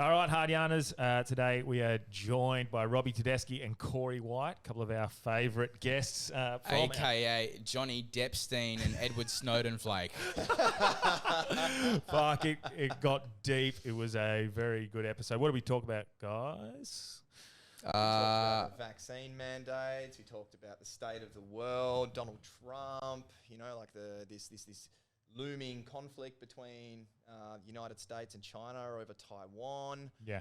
All right, Hard Yarners. Today we are joined by Robbie, Tedeschi and Corey White, a couple of our favourite guests. AKA Johnny Deppstein and Edward Snowden Flake. Fuck, it got deep. It was a very good episode. What did we talk about, guys? We talked about the vaccine mandates. We talked about the state of the world, Donald Trump. You know, like this looming conflict between the United States and China over Taiwan. Yeah.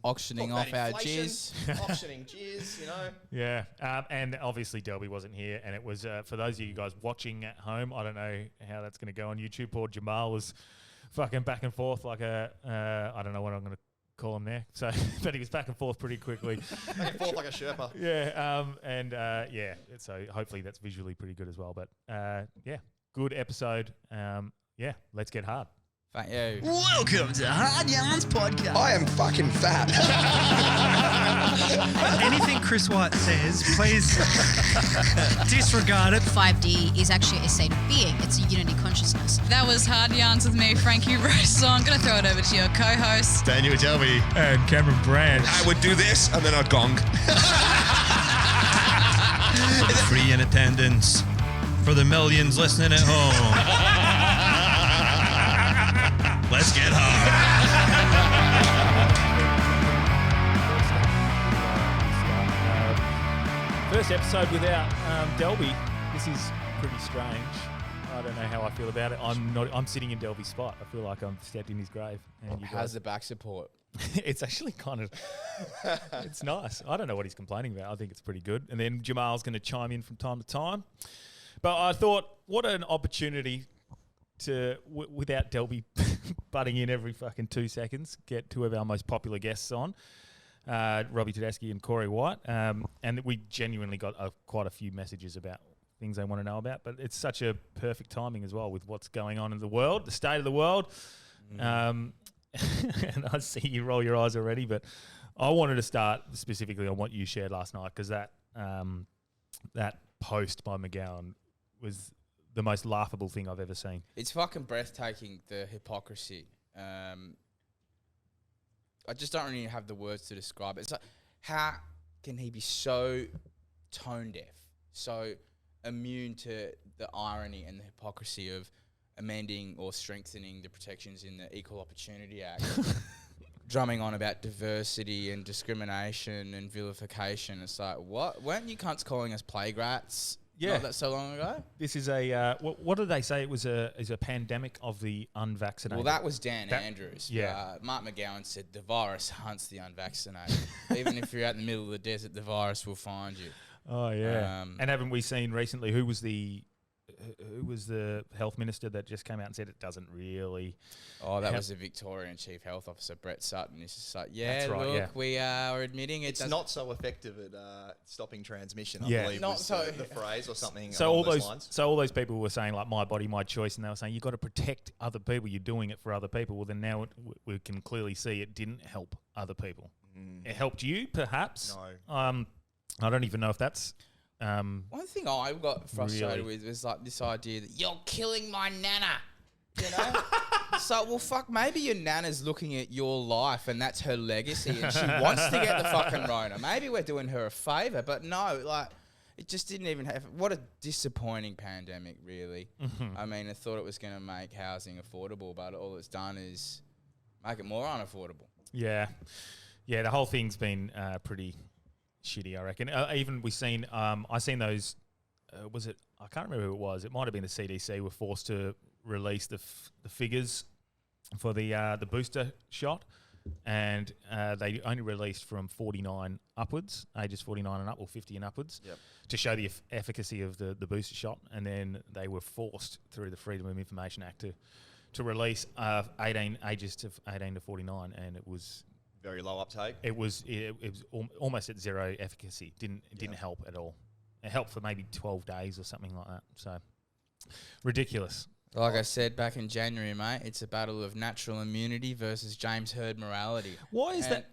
Auctioning off our jizz. Auctioning jizz, you know. Yeah. And obviously Delby wasn't here. And it was, for those of you guys watching at home, I don't know how that's going to go on YouTube. Poor Jamal was fucking back and forth like I don't know what I'm going to call him there. So, but he was back and forth pretty quickly. Back and forth like a Sherpa. Yeah. Yeah. So hopefully that's visually pretty good as well. But yeah, good episode. Yeah, let's get hard. Thank you. Welcome to Hard Yarns Podcast. I am fucking fat. Anything Chris White says, please disregard it. 5D is actually a state of being. It's a unity consciousness. That was Hard Yarns with me, Frankie Rose. So I'm going to throw it over to your co-host, Daniel Delby. And Cameron Brand. I would do this and then I'd gong. Free in attendance for the millions listening at home. Let's get hard. First episode without Delby. This is pretty strange. I don't know how I feel about it. I'm sitting in Delby's spot. I feel like I'm stepped in his grave. And you How's guys, the back support? it's actually kind of, it's nice. I don't know what he's complaining about. I think it's pretty good. And then Jamal's going to chime in from time to time. But I thought, what an opportunity to, without Delby butting in every fucking 2 seconds, get two of our most popular guests on, Robbie Tedeschi and Corey White. And we genuinely got quite a few messages about things they want to know about. But it's such a perfect timing as well with what's going on in the world, the state of the world. And I see you roll your eyes already, but I wanted to start specifically on what you shared last night because that post by McGowan was the most laughable thing I've ever seen. It's fucking breathtaking, the hypocrisy. I just don't really have the words to describe it. It's like, how can he be so tone deaf, so immune to the irony and the hypocrisy of amending or strengthening the protections in the Equal Opportunity Act, drumming on about diversity and discrimination and vilification? It's like, what? Weren't you cunts calling us plague rats? Yeah, not that so long ago. This is a what did they say? It was a pandemic of the unvaccinated. Well, that was Dan Andrews. Yeah, Mark McGowan said the virus hunts the unvaccinated. Even if you're out in the middle of the desert, the virus will find you. Oh yeah. And haven't we seen recently who was the health minister that just came out and said it doesn't really? Oh, that was the Victorian Chief Health Officer, Brett Sutton. He's just like, That's right, look, we are admitting it's not so effective at stopping transmission, I believe not was so the phrase or something So along all those those lines. so all those people were saying like my body, my choice, and they were saying you've got to protect other people. You're doing it for other people. Well, then now we can clearly see it didn't help other people. It helped you, perhaps. No. I don't even know if that's. One thing I got frustrated with was like this idea that you're killing my nana. You know? So, well, fuck, maybe your nana's looking at your life and that's her legacy and she wants to get the fucking Rona. Maybe we're doing her a favour, but no, like, it just didn't even have... What a disappointing pandemic, really. I mean, I thought it was going to make housing affordable, but all it's done is make it more unaffordable. Yeah. Yeah, the whole thing's been pretty shitty, I reckon. Even we seen... I seen those... was it... I can't remember who it was. It might have been the CDC were forced to release the figures for the booster shot, and they only released from 49 upwards, ages 49 and up, or 50 and upwards, to show the efficacy of the booster shot. And then they were forced through the Freedom of Information Act to release 18 ages to 18 to 49, and it was Very low uptake. It was almost at zero efficacy. Didn't help at all. It helped for maybe 12 days or something like that. So ridiculous. Like I said back in January, mate, it's a battle of natural immunity versus James Herd morality. Why is that?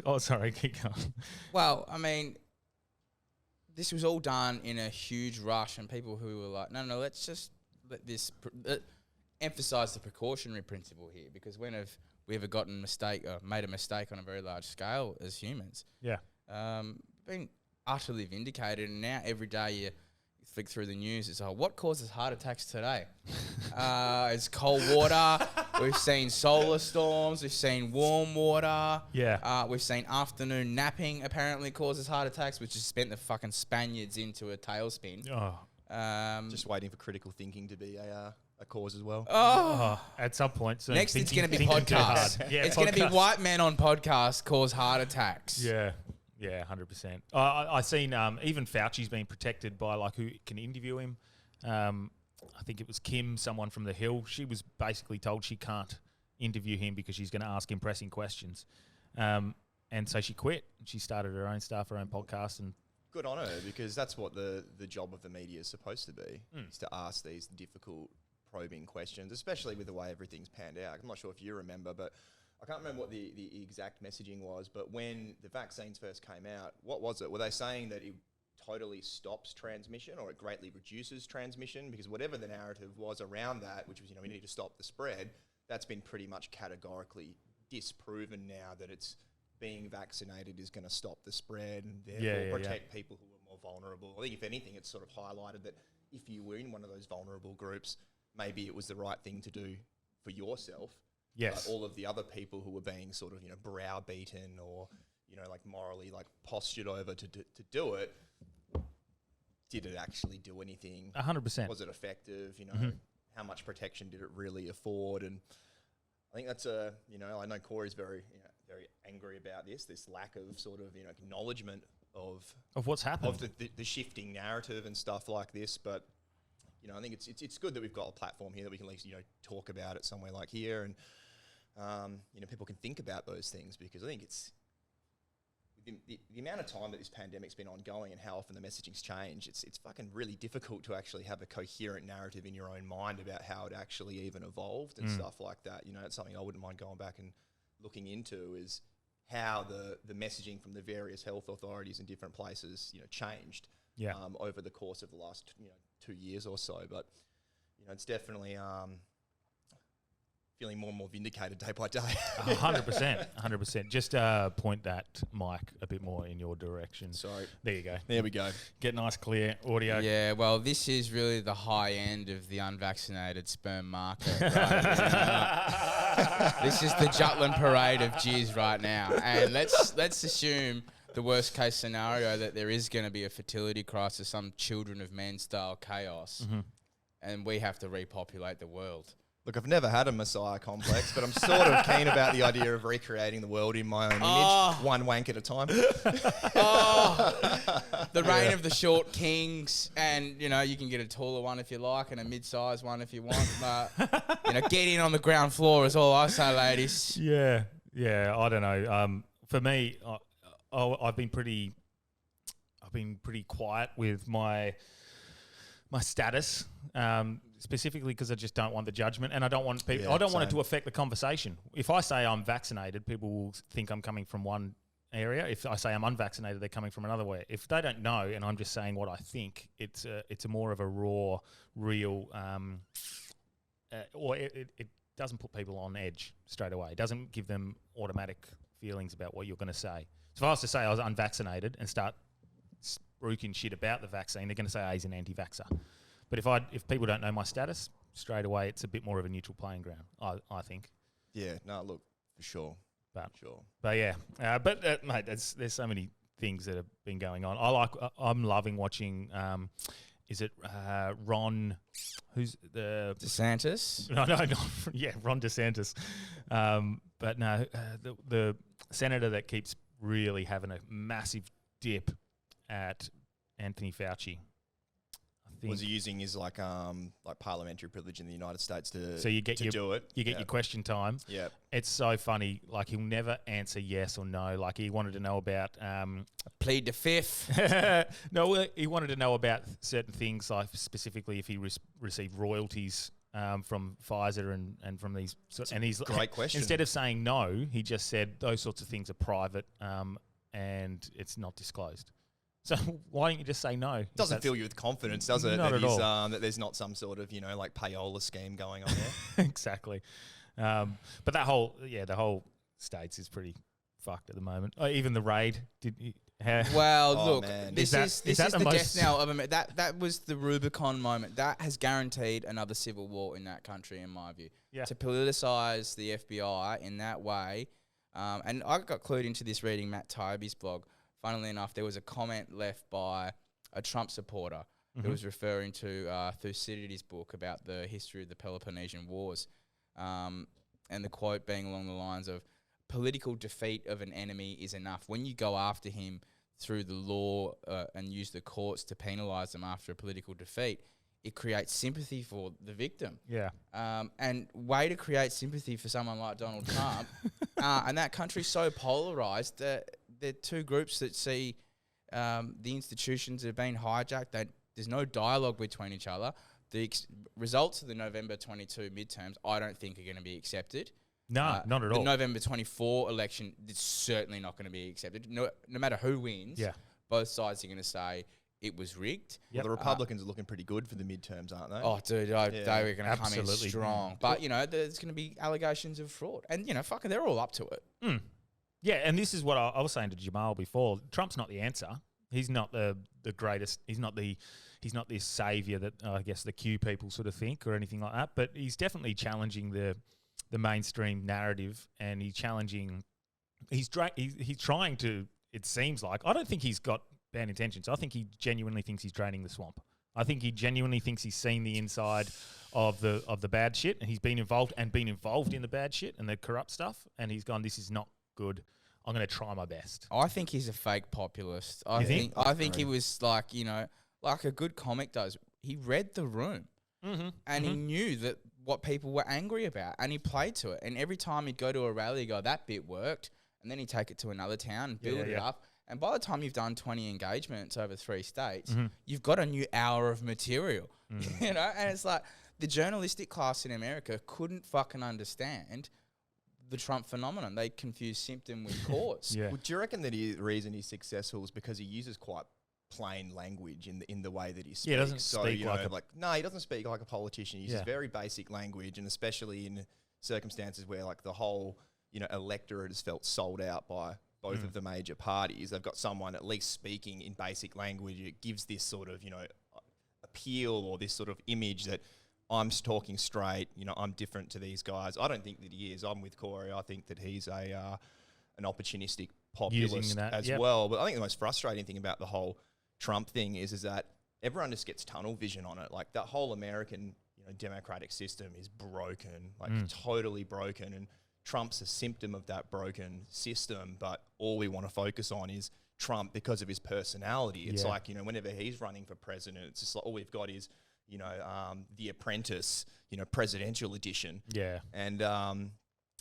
Oh, sorry, keep going. Well, I mean, this was all done in a huge rush, and people who were like, no, let's just let this emphasise the precautionary principle here, because when we ever made a mistake on a very large scale as humans. Yeah. Been utterly vindicated, and now every day you flick through the news, it's what causes heart attacks today? It's cold water. We've seen solar storms. We've seen warm water. Yeah. We've seen afternoon napping apparently causes heart attacks, which has sent the fucking Spaniards into a tailspin. Oh. Just waiting for critical thinking to be a cause as well. At some point. So Next, it's going to be thinking too hard. podcasts. Yeah, it's going to be white men on podcasts cause heart attacks. Yeah. Yeah, 100%. I seen even Fauci's been protected by like who can interview him. I think it was Kim, someone from The Hill. She was basically told she can't interview him because she's going to ask him pressing questions. And so she quit. She started her own stuff, her own podcast, and good on her, because that's what the job of the media is supposed to be, is to ask these difficult, probing questions, especially with the way everything's panned out. I'm not sure if you remember, but I can't remember what the exact messaging was, but when the vaccines first came out, what was it? Were they saying that it totally stops transmission or it greatly reduces transmission? Because whatever the narrative was around that, which was, we need to stop the spread, that's been pretty much categorically disproven now that it's being vaccinated is going to stop the spread and therefore protect people who are more vulnerable. I think if anything, it's sort of highlighted that if you were in one of those vulnerable groups, maybe it was the right thing to do for yourself. yes. But all of the other people who were being sort of, browbeaten or, like morally like postured over to do it, did it actually do anything? 100%. Was it effective? How much protection did it really afford? And I think that's I know Corey's very angry about this lack of sort of, acknowledgement of what's happened. of the shifting narrative and stuff like this. But, I think it's good that we've got a platform here that we can at least, talk about it somewhere like here, and, people can think about those things, because I think it's the amount of time that this pandemic's been ongoing and how often the messaging's changed, it's fucking really difficult to actually have a coherent narrative in your own mind about how it actually even evolved and stuff like that. It's something I wouldn't mind going back and looking into, is how the messaging from the various health authorities in different places, changed over the course of the last 2 years or so. But it's definitely feeling more and more vindicated day by day. 100%, 100%. Just point that mic a bit more in your direction. Sorry. There you go. There we go. Get nice, clear audio. Yeah, well, this is really the high end of the unvaccinated sperm market. Right? This is the Jutland parade of jizz right now. And let's assume the worst case scenario, that there is going to be a fertility crisis, some children of men style chaos, and we have to repopulate the world. Look, I've never had a messiah complex, but I'm sort of keen about the idea of recreating the world in my own image, one wank at a time. The reign of the short kings, and you can get a taller one if you like, and a mid-sized one if you want. But get in on the ground floor is all I say, ladies. Yeah. I don't know. For me, I've been pretty quiet with my status. Specifically because I just don't want the judgment, and I don't want people. I don't want it to affect the conversation. If I say I'm vaccinated, people will think I'm coming from one area. If I say I'm unvaccinated, they're coming from another way. If they don't know, and I'm just saying what I think, it's a more of a raw, real, or it doesn't put people on edge straight away. It doesn't give them automatic feelings about what you're going to say. So if I was to say I was unvaccinated and start spruiking shit about the vaccine, they're going to say he's an anti-vaxxer. But if people don't know my status, straight away it's a bit more of a neutral playing ground, I think. Yeah, no, look, for sure. But yeah, mate, there's so many things that have been going on. I'm loving watching. Is it Ron? Who's the DeSantis? No, Ron DeSantis. But no, the senator that keeps really having a massive dip at Anthony Fauci. Was he using his like parliamentary privilege in the United States to do it? You get your question time. Yeah, it's so funny. Like he'll never answer yes or no. Like he wanted to know about plead the fifth. No, he wanted to know about certain things, like specifically if he received royalties from Pfizer and from these. And he's great question. Instead of saying no, he just said those sorts of things are private and it's not disclosed. So why don't you just say no? Doesn't fill you with confidence, does it? Not at all. That there's not some sort of, like payola scheme going on there. Exactly. But the whole states is pretty fucked at the moment. Even the raid Well, Oh, look, man. this Is is that the the death most- knell of America. That was the Rubicon moment. That has guaranteed another civil war in that country, in my view. Yeah. To politicise the FBI in that way, and I got clued into this reading Matt Taibbi's blog. Funnily enough, there was a comment left by a Trump supporter who was referring to Thucydides's book about the history of the Peloponnesian Wars, and the quote being along the lines of, political defeat of an enemy is enough. When you go after him through the law and use the courts to penalise them after a political defeat, it creates sympathy for the victim. Yeah. And way to create sympathy for someone like Donald Trump. And that country's so polarised that there are two groups that see the institutions have been hijacked. There's no dialogue between each other. The results of the November 22 midterms, I don't think, are going to be accepted. No, not at The all. November 24 election is certainly not going to be accepted. No matter who wins, Yeah. both sides are going to say it was rigged. Well, the Republicans are looking pretty good for the midterms, aren't they? Oh, dude, they were going to come in Absolutely. strong. But, there's going to be allegations of fraud. And, fucking they're all up to it. Yeah, and this is what I was saying to Jamal before. Trump's not the answer. He's not the greatest. He's not this savior that I guess the Q people sort of think or anything like that. But he's definitely challenging the mainstream narrative, and he's challenging. He's trying to. It seems like, I don't think he's got bad intentions. I think he genuinely thinks he's draining the swamp. I think he genuinely thinks he's seen the inside of the bad shit, and he's been involved in the bad shit and the corrupt stuff, and he's gone, this is not good. I'm going to try my best. I think he's a fake populist. I You think? think he was like, like a good comic does. He read the room. And he knew that what people were angry about, and he played to it. And every time he'd go to a rally, he'd go, that bit worked, and then he'd take it to another town and build it up. And by the time you've done 20 engagements over 3 states, you've got a new hour of material, And it's like the journalistic class in America couldn't fucking understand the Trump phenomenon. They confuse symptom with cause. Well, do you reckon that the reason he's successful is because he uses quite plain language in the way that he speaks? Yeah, he doesn't speak no, he doesn't speak like a politician. He uses very basic language, and especially in circumstances where like the whole electorate has felt sold out by both of the major parties. They've got someone at least speaking in basic language. It gives this sort of appeal or this sort of image that I'm talking straight. I'm different to these guys. I don't think that he is. I'm with Corey. I think that he's an opportunistic populist as well. But I think the most frustrating thing about the whole Trump thing is that everyone just gets tunnel vision on it. Like that whole American democratic system is broken, like totally broken, and Trump's a symptom of that broken system. But all we want to focus on is Trump because of his personality. It's like, whenever he's running for president, it's just like all we've got is The Apprentice, presidential edition. Yeah. And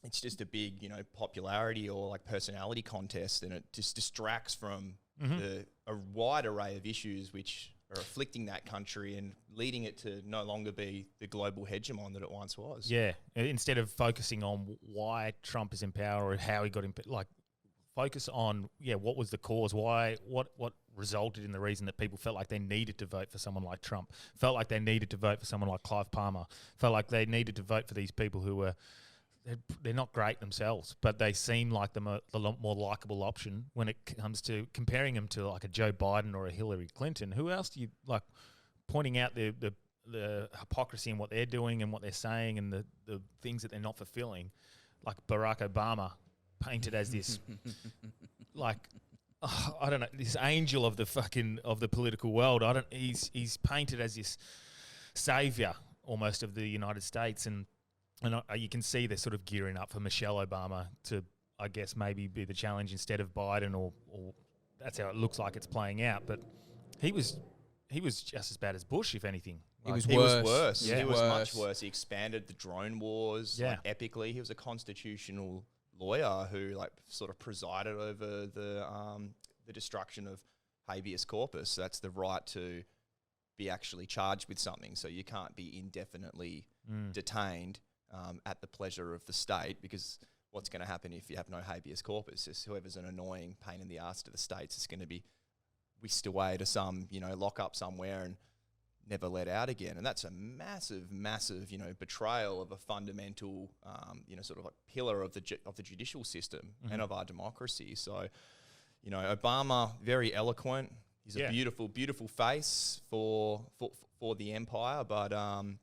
it's just a big, popularity or like personality contest, and it just distracts from a wide array of issues which are afflicting that country and leading it to no longer be the global hegemon that it once was. Yeah. Instead of focusing on why Trump is in power or how he got in, like focus on, what was the cause? Why, what resulted in the reason that people felt like they needed to vote for someone like Trump, felt like they needed to vote for someone like Clive Palmer, felt like they needed to vote for these people who were, they're not great themselves, but they seem like the more likable option when it comes to comparing them to like a Joe Biden or a Hillary Clinton. Who else do you like pointing out the hypocrisy in what they're doing and what they're saying and the things that they're not fulfilling? Like Barack Obama painted as this like I don't know, this angel of the political world. He's painted as this savior almost of the United States, and you can see they're sort of gearing up for Michelle Obama to, I guess, maybe be the challenge instead of Biden, or that's how it looks like it's playing out. But he was just as bad as Bush, if anything. He was worse. Yeah. He was much worse. He expanded the drone wars epically. He was a constitutional lawyer who sort of presided over the destruction of habeas corpus. That's the right to be actually charged with something. So you can't be indefinitely detained at the pleasure of the state, because what's going to happen if you have no habeas corpus is whoever's an annoying pain in the ass to the states is going to be whisked away to some, lock up somewhere, and never let out again. And that's a massive, massive, betrayal of a fundamental, sort of like pillar of the judicial system and of our democracy. So, Obama, very eloquent. He's a beautiful, beautiful face for the empire. But when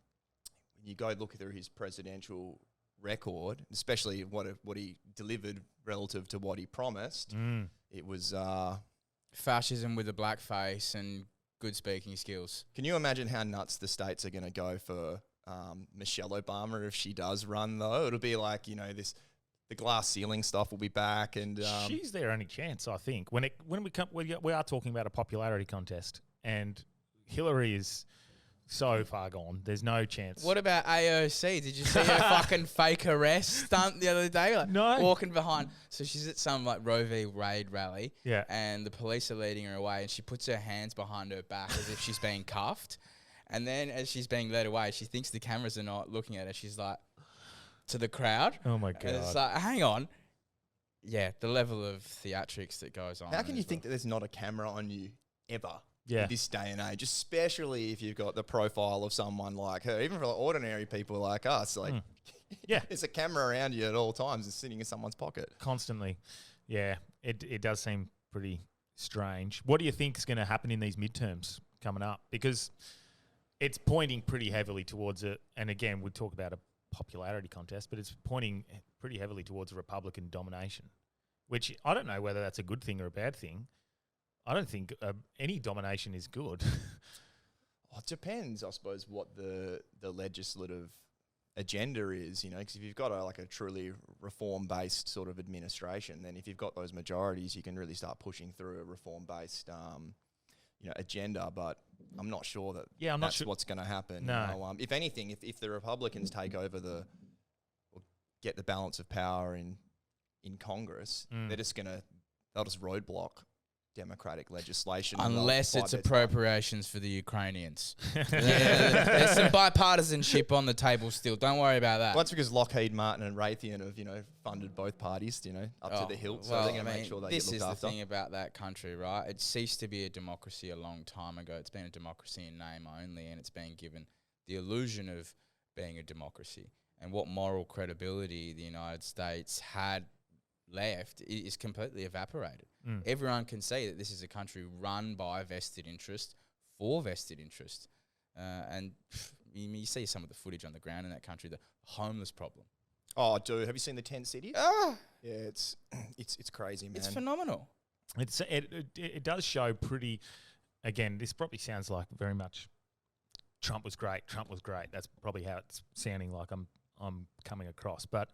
you go look through his presidential record, especially what he delivered relative to what he promised, it was fascism with a black face and good speaking skills. Can you imagine how nuts the states are going to go for Michelle Obama if she does run, though? It'll be like, the glass ceiling stuff will be back, and she's their only chance, I think. When we are talking about a popularity contest, and Hillary is so far gone. There's no chance. What about AOC? Did you see her fucking fake arrest stunt the other day? Like, no. Walking behind. So she's at some like Roe v. Wade rally. Yeah. And the police are leading her away, and she puts her hands behind her back as if she's being cuffed. And then as she's being led away, she thinks the cameras are not looking at her. She's like, to the crowd. Oh my God. And it's like, hang on. Yeah, the level of theatrics that goes on. How can you think that there's not a camera on you ever? Yeah. In this day and age, especially if you've got the profile of someone like her, even for ordinary people like us, like, there's a camera around you at all times and sitting in someone's pocket. Constantly. Yeah, it does seem pretty strange. What do you think is going to happen in these midterms coming up? Because it's pointing pretty heavily towards it. And again, we talk about a popularity contest, but it's pointing pretty heavily towards a Republican domination, which I don't know whether that's a good thing or a bad thing. I don't think any domination is good. It depends, I suppose, what the legislative agenda is, because if you've got a truly reform-based sort of administration, then if you've got those majorities, you can really start pushing through a reform-based, agenda. But I'm not sure that not sure what's going to happen. No. If anything, if the Republicans take over or get the balance of power in Congress, they'll just roadblock democratic legislation. Unless it's appropriations for the Ukrainians. There's some bipartisanship on the table still. Don't worry about that. Well, that's because Lockheed Martin and Raytheon have, funded both parties, up to the hilt. So they're going to make sure they get looked after. This is the thing about that country, right? It ceased to be a democracy a long time ago. It's been a democracy in name only, and it's been given the illusion of being a democracy. And what moral credibility the United States had left is completely evaporated. Everyone can see that this is a country run by vested interest for vested interest. And you see some of the footage on the ground in that country, the homeless problem. Oh, dude, have you seen the 10 cities? Ah, yeah, it's crazy, man. it's phenomenal. It does show pretty. Again, this probably sounds like very much Trump was great. That's probably how it's sounding like I'm coming across. But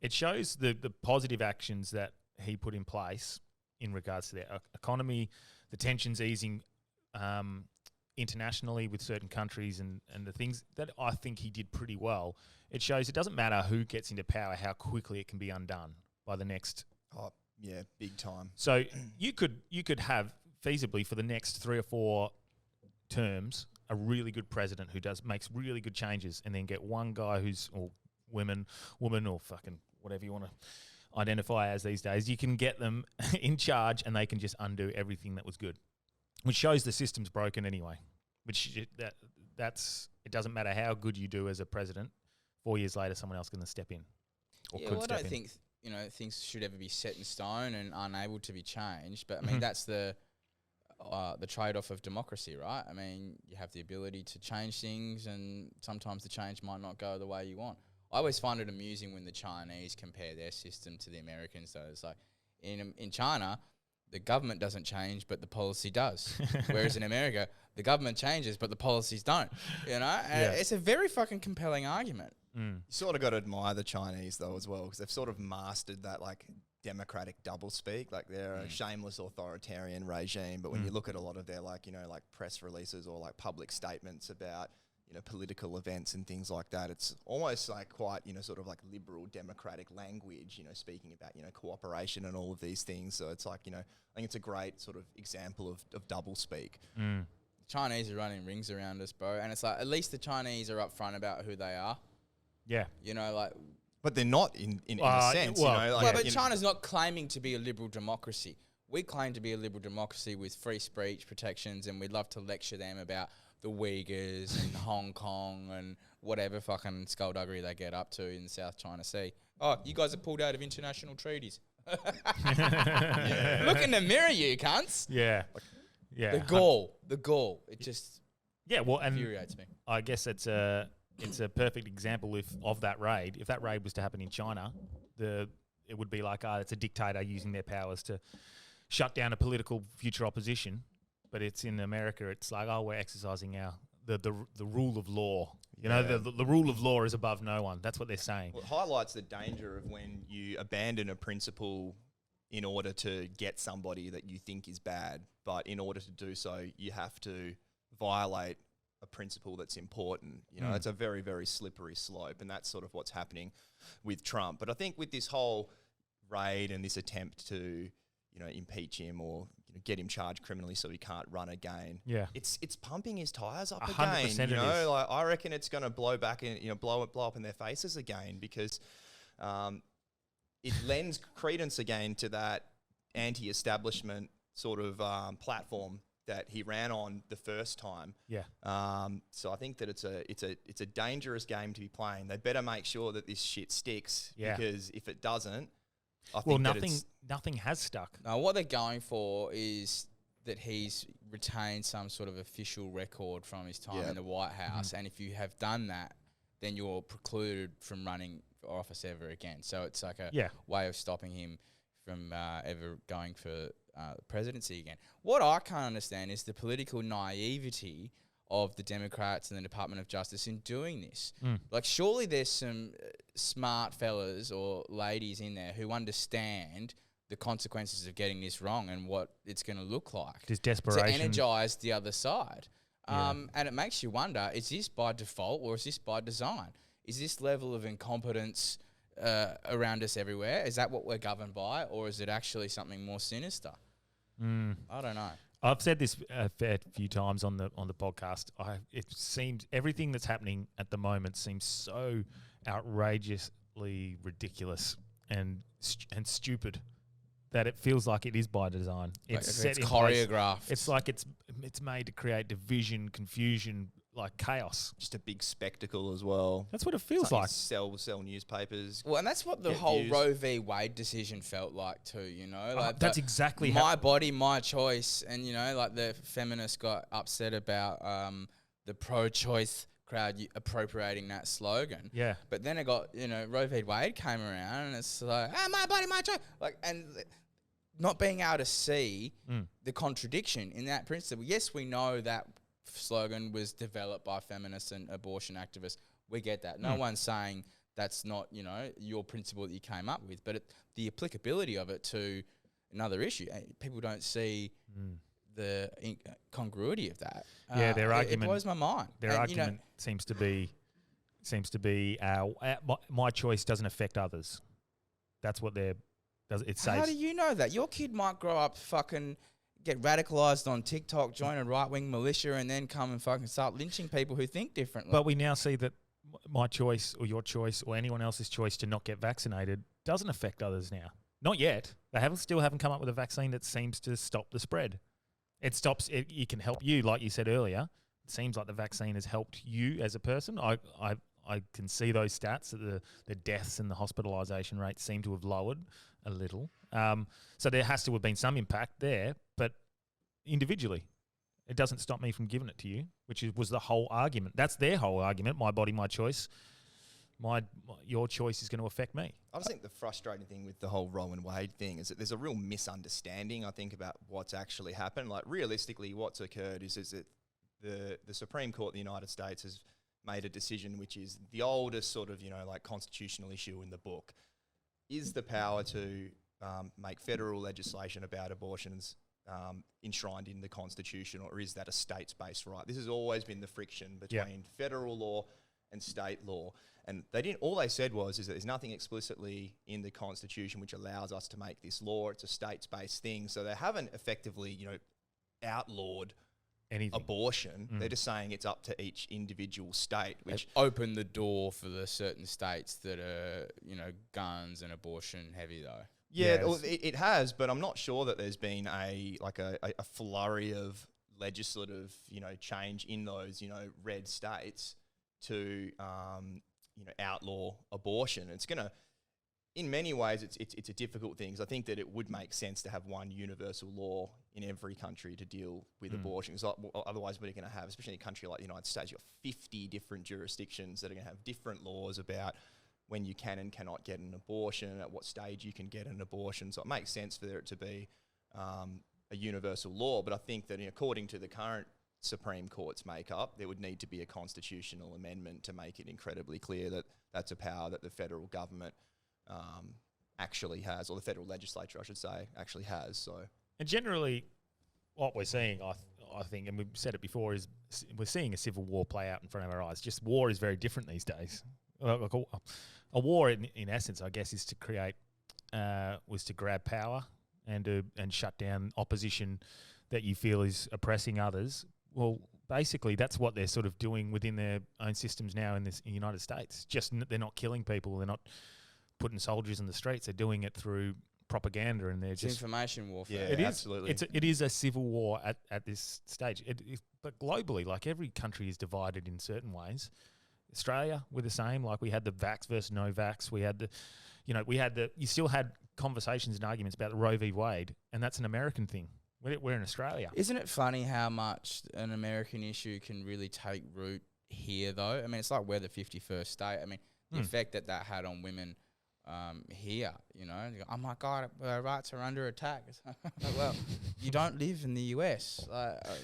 it shows the positive actions that he put in place in regards to their economy, the tensions easing internationally with certain countries and the things that I think he did pretty well. It shows it doesn't matter who gets into power, how quickly it can be undone by the next. Oh, yeah, big time. So you could have feasibly for the next 3 or 4 terms a really good president who makes really good changes, and then get one guy who's woman or fucking whatever you want to identify as these days. You can get them in charge and they can just undo everything that was good, which shows the system's broken anyway. Which that's it doesn't matter how good you do as a president. 4 years later, someone else is going to step in. I don't think things should ever be set in stone and unable to be changed. But I mean, that's the trade-off of democracy, right? I mean, you have the ability to change things, and sometimes the change might not go the way you want. I always find it amusing when the Chinese compare their system to the Americans. So it's like in China, the government doesn't change, but the policy does. Whereas in America, the government changes, but the policies don't. It's a very fucking compelling argument. You sort of got to admire the Chinese though as well, because they've sort of mastered that democratic doublespeak. Like they're a shameless authoritarian regime, but when you look at a lot of their press releases or public statements about political events and things like that, it's almost quite sort of liberal democratic language, speaking about cooperation and all of these things. So it's I think it's a great sort of example of doublespeak. Chinese are running rings around us, bro, and it's at least the Chinese are upfront about who they are. Yeah, but they're not in a sense. But China's not claiming to be a liberal democracy. We claim to be a liberal democracy with free speech protections, and we'd love to lecture them about the Uyghurs and Hong Kong and whatever fucking skullduggery they get up to in the South China Sea. Oh, you guys are pulled out of international treaties. Look in the mirror, you cunts. Yeah. Yeah. The gall. It just infuriates me. I guess it's a perfect example of that raid. If that raid was to happen in China, it would be like, it's a dictator using their powers to shut down a political future opposition. But it's in America, it's like, we're exercising the rule of law. You know, the rule of law is above no one. That's what they're saying. Well, it highlights the danger of when you abandon a principle in order to get somebody that you think is bad. But in order to do so, you have to violate a principle that's important. You know, it's a very, very slippery slope. And that's sort of what's happening with Trump. But I think with this whole raid and this attempt to, impeach him or get him charged criminally so he can't run again. Yeah, it's pumping his tires up 100% again. Like I reckon it's going to blow back and blow up in their faces again because it lends credence again to that anti-establishment sort of platform that he ran on the first time. Yeah. So I think that it's a dangerous game to be playing. They better make sure that this shit sticks because if it doesn't. Nothing has stuck. No, what they're going for is that he's retained some sort of official record from his time in the White House, and if you have done that, then you're precluded from running for office ever again. So it's like a way of stopping him from ever going for the presidency again. What I can't understand is the political naivety of the Democrats and the Department of Justice in doing this. Like, surely there's some smart fellas or ladies in there who understand the consequences of getting this wrong and what it's going to look like. Just desperation. To energize the other side. And it makes you wonder, is this by default or is this by design? Is this level of incompetence around us everywhere? Is that what we're governed by, or is it actually something more sinister? I don't know. I've said this a fair few times on the podcast. It seems everything that's happening at the moment seems so outrageously ridiculous and stupid that it feels like it is by design. It's set in choreographed. It's like it's made to create division, confusion, like chaos. Just a big spectacle as well. That's what it feels like. Sell newspapers. Well, and that's what the whole Roe v. Wade decision felt like too, Like that's exactly my body, my choice. And, like the feminists got upset about the pro-choice crowd appropriating that slogan. Yeah. But then it got, Roe v. Wade came around and it's like, my body, my choice. Like, and not being able to see the contradiction in that principle. Yes, we know that slogan was developed by feminists and abortion activists. We get that. No one's saying that's not, your principle that you came up with, but the applicability of it to another issue, people don't see the congruity of that. Yeah, their argument it blows my mind. Their argument seems to be my choice doesn't affect others. That's what it says. How do you know that? Your kid might grow up get radicalized on TikTok, join a right-wing militia, and then come and fucking start lynching people who think differently. But we now see that my choice or your choice or anyone else's choice to not get vaccinated doesn't affect others now. Not yet. They still haven't come up with a vaccine that seems to stop the spread. It can help you, like you said earlier. It seems like the vaccine has helped you as a person. I can see those stats that the deaths and the hospitalisation rates seem to have lowered a little. So there has to have been some impact there, but individually, it doesn't stop me from giving it to you, which was the whole argument. That's their whole argument. My body, my choice. Your choice is going to affect me. I just think the frustrating thing with the whole Roe and Wade thing is that there's a real misunderstanding, I think, about what's actually happened. Like, realistically, what's occurred is that the Supreme Court of the United States has made a decision which is the oldest sort of, constitutional issue in the book. Is the power to make federal legislation about abortions enshrined in the Constitution, or is that a states-based right? This has always been the friction between federal law and state law. And all they said is that there's nothing explicitly in the Constitution which allows us to make this law. It's a states-based thing. So they haven't effectively, outlawed anything. Abortion. They're just saying it's up to each individual state, which opened the door for the certain states that are, guns and abortion heavy though. Yeah, it has, but I'm not sure that there's been a flurry of legislative, change in those, red states to, outlaw abortion. It's going to, in many ways, it's a difficult thing. I think that it would make sense to have one universal law in every country to deal with abortion. Because otherwise, what you're going to have, especially in a country like the United States, you've got 50 different jurisdictions that are going to have different laws about when you can and cannot get an abortion, at what stage you can get an abortion. So it makes sense for there to be a universal law. But I think that according to the current Supreme Court's makeup, there would need to be a constitutional amendment to make it incredibly clear that that's a power that the federal government actually has, or the federal legislature, I should say, actually has. So, and generally, what we're seeing, I think, and we've said it before, is we're seeing a civil war play out in front of our eyes. Just war is very different these days. Like a war, in essence, I guess, is to create, was to grab power and shut down opposition that you feel is oppressing others. Well, basically, that's what they're sort of doing within their own systems now in the United States. Just they're not killing people. They're not putting soldiers in the streets. They're doing it through propaganda, and they're just information warfare. Yeah, it is, absolutely. It is a civil war at this stage. But globally, like every country is divided in certain ways. Australia, we're the same. Like we had the vax versus no vax. We had you still had conversations and arguments about the Roe v. Wade, and that's an American thing. We're in Australia. Isn't it funny how much an American issue can really take root here, though? I mean, it's like we're the 51st state. I mean, the effect that had on women here, oh my God, our rights are under attack. Well, you don't live in the US.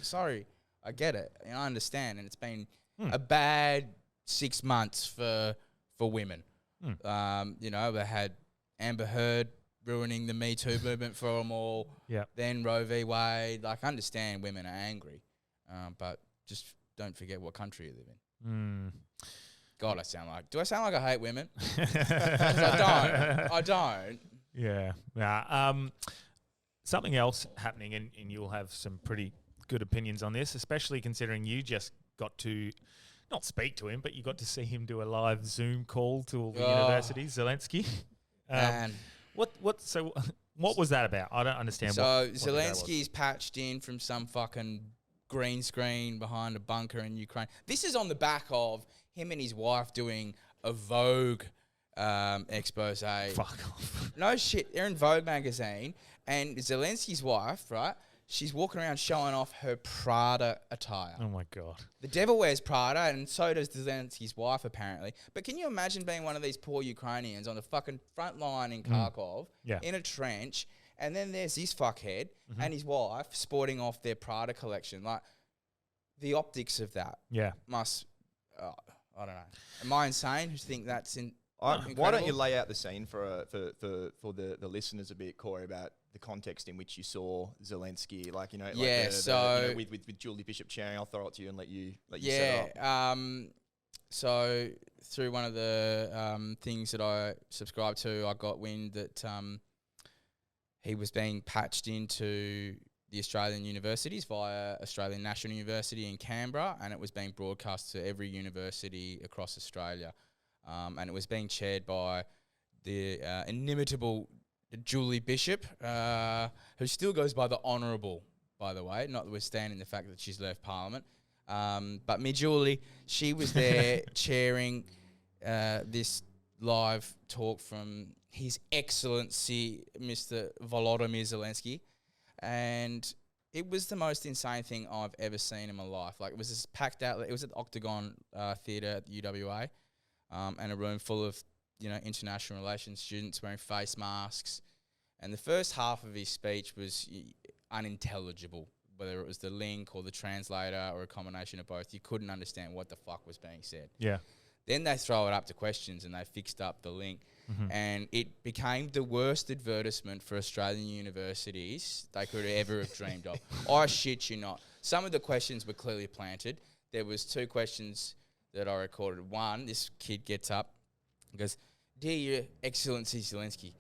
Sorry, I get it. I understand. And it's been a bad 6 months for women. They had Amber Heard ruining the Me Too movement for them all. Yeah. Then Roe v. Wade. I understand women are angry, but just don't forget what country you live in. God, do I sound like I hate women? 'Cause I don't. Yeah. Something else happening, and you'll have some pretty good opinions on this, especially considering you just got to not speak to him, but you got to see him do a live Zoom call to all the universities, Zelensky. Man. What was that about? I don't understand. So Zelensky's patched in from some fucking green screen behind a bunker in Ukraine. This is on the back of him and his wife doing a Vogue expose. Fuck off. No shit. They're in Vogue magazine, and Zelensky's wife, right? She's walking around showing off her Prada attire. Oh my God. The devil wears Prada, and so does Zelensky's wife, apparently. But can you imagine being one of these poor Ukrainians on the fucking front line in Kharkov, in a trench, and then there's this fuckhead and his wife sporting off their Prada collection? Like, the optics of that must... I don't know. Am I insane to think that's why don't you lay out the scene for the listeners a bit, Corey, about the context in which you saw Zelensky, with Julie Bishop chairing? I'll throw it to you and let you set up. So through one of the things that I subscribed to, I got wind that he was being patched into the Australian universities via Australian National University in Canberra, and it was being broadcast to every university across Australia. And it was being chaired by the inimitable Julie Bishop, who still goes by the Honourable, by the way, notwithstanding the fact that she's left Parliament. But me Julie, she was there chairing this live talk from His Excellency Mr. Volodymyr Zelensky. And it was the most insane thing I've ever seen in my life. Like, it was just packed out. It was at the Octagon Theatre at the UWA, and a room full of, international relations students wearing face masks. And the first half of his speech was unintelligible, whether it was the link or the translator or a combination of both. You couldn't understand what the fuck was being said. Yeah. Then they throw it up to questions and they fixed up the link. And it became the worst advertisement for Australian universities they could ever have dreamed of. I shit you not. Some of the questions were clearly planted. There was 2 questions that I recorded. One, this kid gets up and goes, "Dear Your Excellency Zelensky,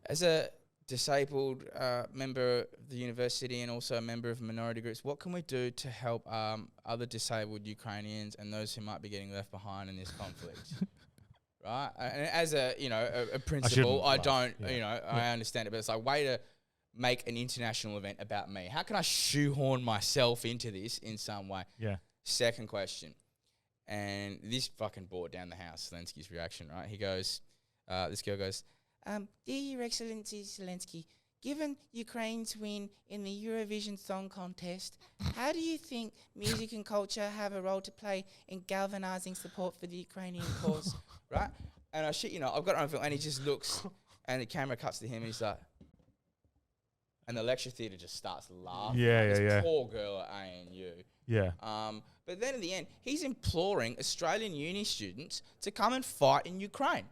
as a disabled member of the university and also a member of minority groups, what can we do to help other disabled Ukrainians and those who might be getting left behind in this conflict?" Right? And as a principal, I don't, I understand it, but it's like, way to make an international event about me? How can I shoehorn myself into this in some way? Yeah. Second question, and this fucking brought down the house, Zelensky's reaction, right? He goes, this girl goes, Dear Your Excellency Zelensky, given Ukraine's win in the Eurovision Song Contest, how do you think music and culture have a role to play in galvanizing support for the Ukrainian cause? Right? And I shit, you know, I've got it on film, and he just looks, and the camera cuts to him, and he's like, and the lecture theatre just starts laughing. This poor girl at ANU. Yeah. But then in the end, he's imploring Australian uni students to come and fight in Ukraine.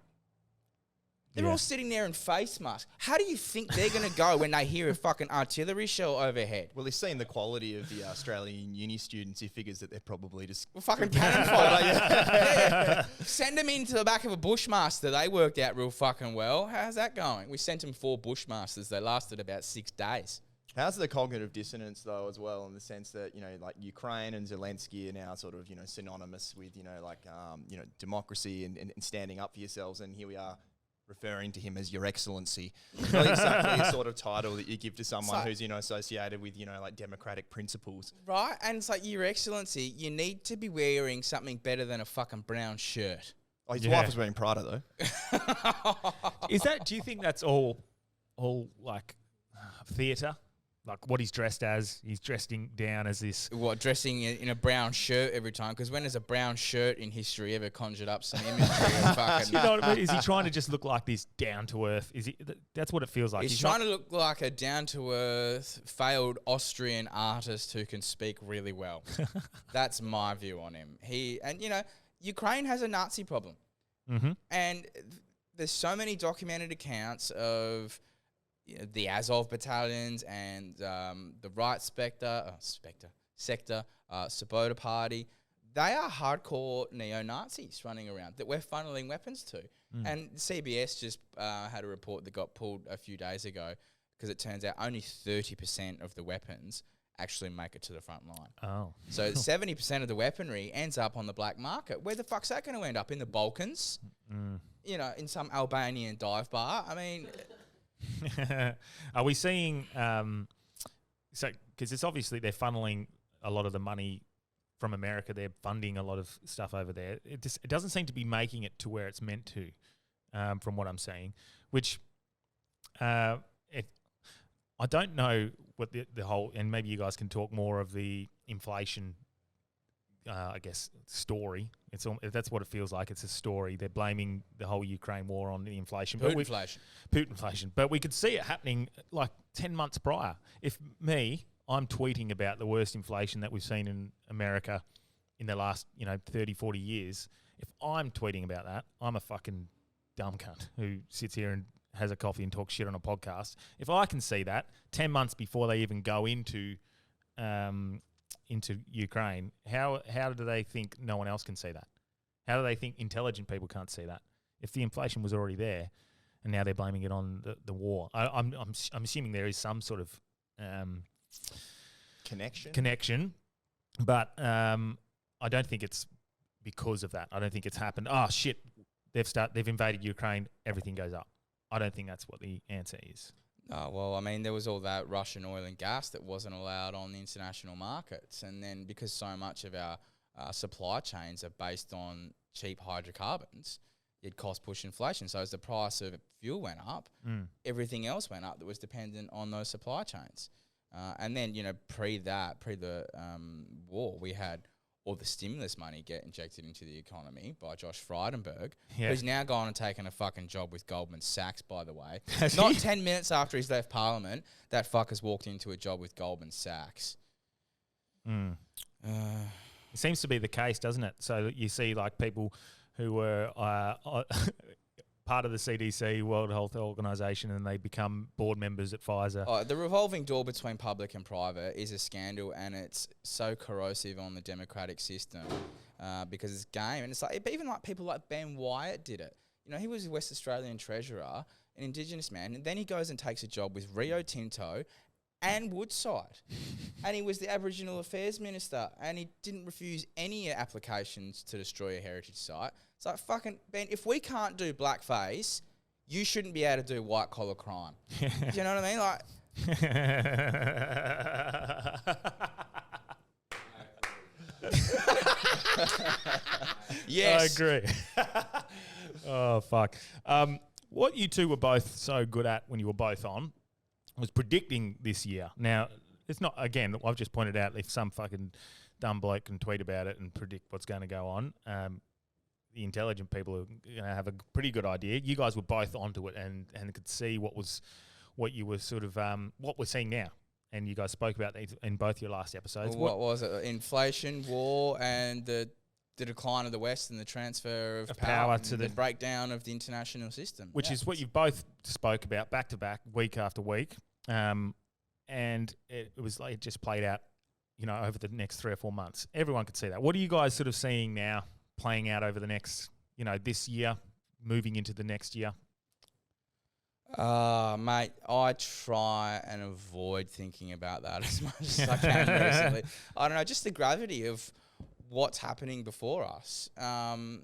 They're all sitting there in face masks. How do you think they're going to go when they hear a fucking artillery shell overhead? Well, he's seen the quality of the Australian uni students. He figures that they're probably just fucking cannon fodder. Send them into the back of a Bushmaster. They worked out real fucking well. How's that going? We sent them 4 Bushmasters. They lasted about 6 days. How's the cognitive dissonance, though, as well, in the sense that, you know, like Ukraine and Zelensky are now sort of, you know, synonymous with, you know, like, you know, democracy and standing up for yourselves. And here we are referring to him as Your Excellency. Not exactly a sort of title that you give to someone who's, you know, associated with, you know, like democratic principles. Right? And it's like, Your Excellency, you need to be wearing something better than a fucking brown shirt. Oh, his wife was wearing Prada, though. Is that, do you think that's all like theatre? Like what he's dressed as, he's dressing down as this. What, dressing in a brown shirt every time? Because when has a brown shirt in history ever conjured up some imagery of fucking... You know what I mean? Is he trying to just look like this down to earth? Is he? That's what it feels like. He's trying to look like a down to earth, failed Austrian artist who can speak really well. That's my view on him. And you know, Ukraine has a Nazi problem, and there's so many documented accounts of the Azov battalions and the right sector, Sabota Party. They are hardcore neo-Nazis running around that we're funneling weapons to. And CBS just had a report that got pulled a few days ago because it turns out only 30% of the weapons actually make it to the front line. Oh. So 70% of the weaponry ends up on the black market. Where the fuck's that going to end up? In the Balkans? You know, in some Albanian dive bar? I mean... Are we seeing so because it's obviously they're funneling a lot of the money from America, they're funding a lot of stuff over there. It doesn't seem to be making it to where it's meant to, from what I'm seeing, which I don't know what the whole, and maybe you guys can talk more of the inflation I guess, story. That's what it feels like. It's a story. They're blaming the whole Ukraine war on the inflation. Putin-inflation. But we could see it happening like 10 months prior. I'm tweeting about the worst inflation that we've seen in America in the last, 30, 40 years. If I'm tweeting about that, I'm a fucking dumb cunt who sits here and has a coffee and talks shit on a podcast. If I can see that 10 months before they even go into Ukraine, how do they think no one else can see that? How do they think intelligent people can't see that? If the inflation was already there, and now they're blaming it on the war, I'm assuming there is some sort of connection, but I don't think it's because of that. I don't think it's happened. Oh shit, they've invaded Ukraine, everything goes up. I don't think that's what the answer is. Oh, well, I mean, there was all that Russian oil and gas that wasn't allowed on the international markets. And then because so much of our supply chains are based on cheap hydrocarbons, it cost-push inflation. So as the price of fuel went up, everything else went up that was dependent on those supply chains. And then, pre the war, we had all the stimulus money get injected into the economy by Josh Frydenberg, who's now gone and taken a fucking job with Goldman Sachs, by the way. Not 10 minutes after he's left Parliament, that fucker's walked into a job with Goldman Sachs. It seems to be the case, doesn't it? So you see like people who were part of the CDC, World Health Organization, and they become board members at Pfizer. The revolving door between public and private is a scandal, and it's so corrosive on the democratic system because it's game. And it's like even like people like Ben Wyatt did it. He was a West Australian treasurer, an Indigenous man, and then he goes and takes a job with Rio Tinto and Woodside. And he was the Aboriginal Affairs Minister, and he didn't refuse any applications to destroy a heritage site. It's like, fucking, Ben, if we can't do blackface, you shouldn't be able to do white-collar crime. Do you know what I mean? Like, Yes. I agree. Oh, fuck. What you two were both so good at when you were both on was predicting this year. Now, it's not, again, I've just pointed out if some fucking dumb bloke can tweet about it and predict what's going to go on, the intelligent people are going to have a pretty good idea. You guys were both onto it and could see what you were sort of, what we're seeing now. And you guys spoke about these in both your last episodes. Well, what was it? Inflation, war, and the decline of the West and the transfer of power to the breakdown of the international system. Which is what you both spoke about back to back, week after week. And it was like it just played out, over the next 3 or 4 months. Everyone could see that. What are you guys sort of seeing now playing out over the next, this year, moving into the next year? Mate, I try and avoid thinking about that as much as I can recently. I don't know, just the gravity of what's happening before us. And,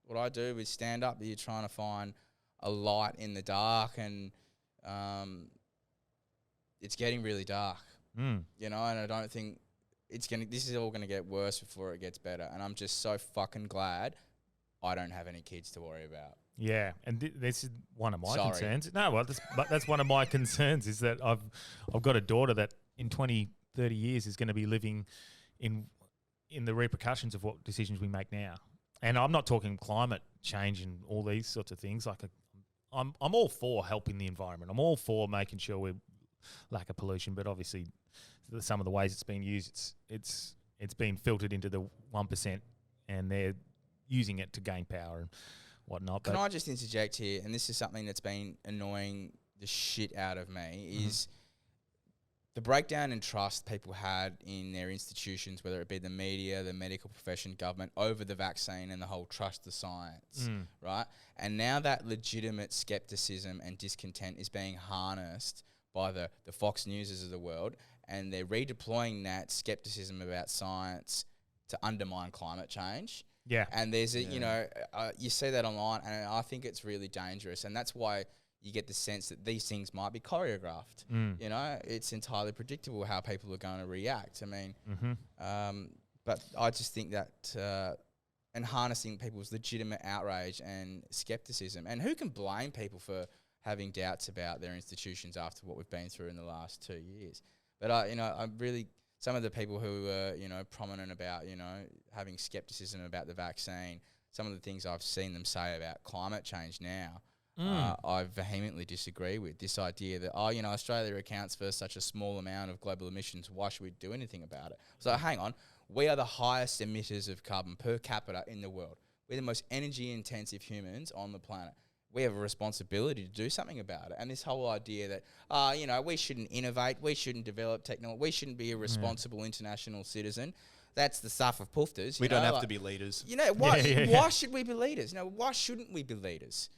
what I do is stand up, you're trying to find a light in the dark, and it's getting really dark, and I don't think this is all going to get worse before it gets better. And I'm just so fucking glad I don't have any kids to worry about. Yeah, and this is one of my concerns. No, well, that's one of my concerns is that I've got a daughter that in 20, 30 years is going to be living in the repercussions of what decisions we make now. And I'm not talking climate change and all these sorts of things. I'm all for helping the environment. I'm all for making sure we lack of pollution, but obviously some of the ways it's been used, it's been filtered into the 1%, and they're using it to gain power and whatnot. Can I just interject here? And this is something that's been annoying the shit out of me, is the breakdown in trust people had in their institutions, whether it be the media, the medical profession, government, over the vaccine and the whole trust the science, right? And now that legitimate skepticism and discontent is being harnessed by the Fox Newses of the world, and they're redeploying that skepticism about science to undermine climate change. Yeah. And there's you see that online, and I think it's really dangerous. And that's why you get the sense that these things might be choreographed. It's entirely predictable how people are going to react. I mean, but I just think that and harnessing people's legitimate outrage and skepticism. And who can blame people for having doubts about their institutions after what we've been through in the last 2 years? But I'm really, some of the people who are, prominent about, having skepticism about the vaccine, some of the things I've seen them say about climate change now, I vehemently disagree with. This idea that, Australia accounts for such a small amount of global emissions, why should we do anything about it? So hang on, we are the highest emitters of carbon per capita in the world. We're the most energy intensive humans on the planet. We have a responsibility to do something about it. And this whole idea that, we shouldn't innovate, we shouldn't develop technology, we shouldn't be a responsible international citizen. That's the stuff of poofters. We don't have to be leaders. Why should we be leaders? Why shouldn't we be leaders?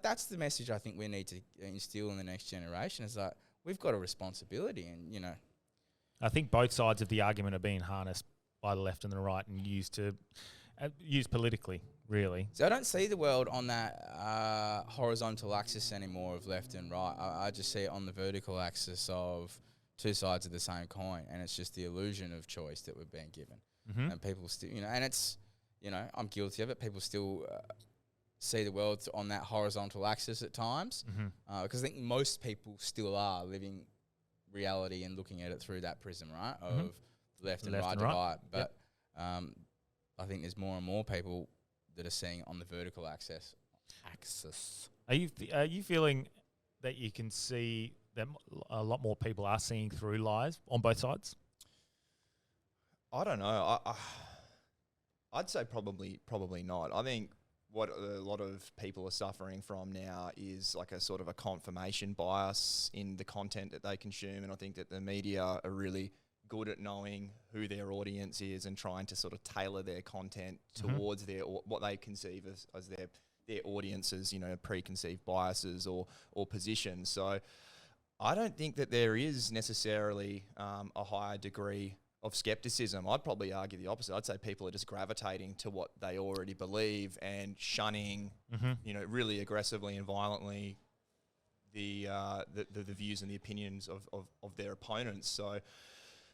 That's the message I think we need to instill in the next generation, is that we've got a responsibility. And, I think both sides of the argument are being harnessed by the left and the right and used politically, really. So I don't see the world on that horizontal axis anymore of left and right. I just see it on the vertical axis of two sides of the same coin, and it's just the illusion of choice that we're being given. And people still, and it's, I'm guilty of it. People still see the world on that horizontal axis at times, because I think most people still are living reality and looking at it through that prism, right, of left and right divide. But I think there's more and more people that are seeing on the vertical axis. Are you feeling that you can see that a lot more people are seeing through lies on both sides? I don't know. I'd say probably not. I think what a lot of people are suffering from now is like a sort of a confirmation bias in the content that they consume, and I think that the media are really good at knowing who their audience is and trying to sort of tailor their content towards their what they conceive as their audience's preconceived biases or positions. So I don't think that there is necessarily a higher degree of skepticism. I'd probably argue the opposite. I'd say people are just gravitating to what they already believe and shunning, really aggressively and violently the views and the opinions of their opponents. So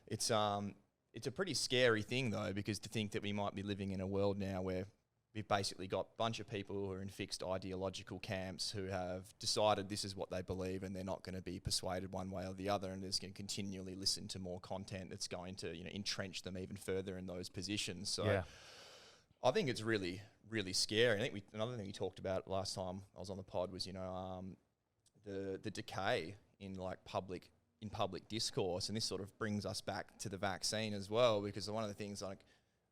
it's a pretty scary thing though, because to think that we might be living in a world now where we've basically got a bunch of people who are in fixed ideological camps who have decided this is what they believe, and they're not going to be persuaded one way or the other, and they're just going to continually listen to more content that's going to entrench them even further in those positions. So I think it's really, really scary. I think another thing we talked about last time I was on the pod was the decay in public discourse, and this sort of brings us back to the vaccine as well, because one of the things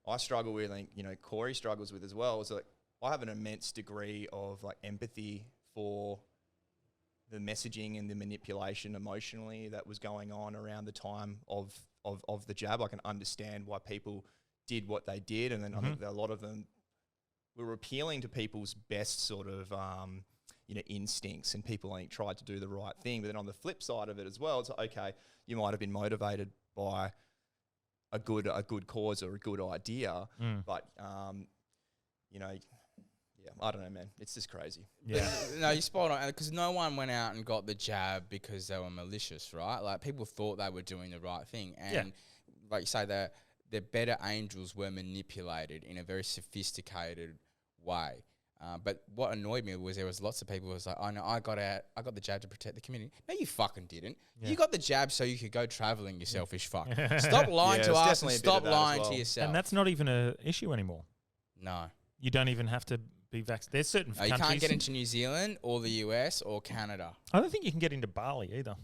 I struggle with, I think Corey struggles with as well, is I have an immense degree of empathy for the messaging and the manipulation emotionally that was going on around the time of the jab. I can understand why people did what they did, and then I think that a lot of them were appealing to people's best sort of instincts, and people tried to do the right thing. But then on the flip side of it as well, it's okay, you might have been motivated by a good cause or a good idea, but I don't know, man. It's just crazy. Yeah. No, you're spot on, because no one went out and got the jab because they were malicious, right? People thought they were doing the right thing, and like you say, the better angels were manipulated in a very sophisticated way. But what annoyed me was there was lots of people who was like, "Oh no, I got the jab to protect the community." No, you fucking didn't. Yeah. You got the jab so you could go traveling, you selfish fuck. Stop lying to us and stop lying to yourself. And that's not even an issue anymore. No. You don't even have to be vaccinated. There's certain countries. You can't get into New Zealand or the US or Canada. I don't think you can get into Bali either.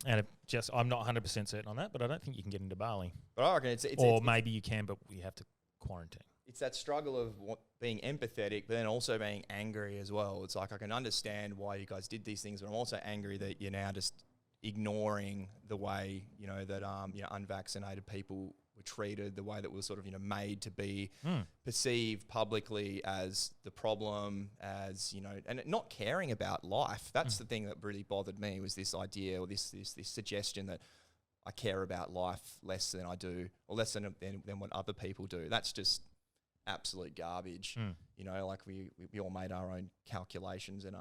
And I'm not 100% certain on that, but I don't think you can get into Bali. But I reckon it's maybe you can, but we have to quarantine. It's that struggle of being empathetic, but then also being angry as well. It's I can understand why you guys did these things, but I'm also angry that you're now just ignoring the way that unvaccinated people were treated, the way that we were sort of made to be perceived publicly as the problem, as and not caring about life. That's the thing that really bothered me, was this idea or this suggestion that I care about life less than I do, or less than what other people do. That's just absolute garbage. We all made our own calculations, and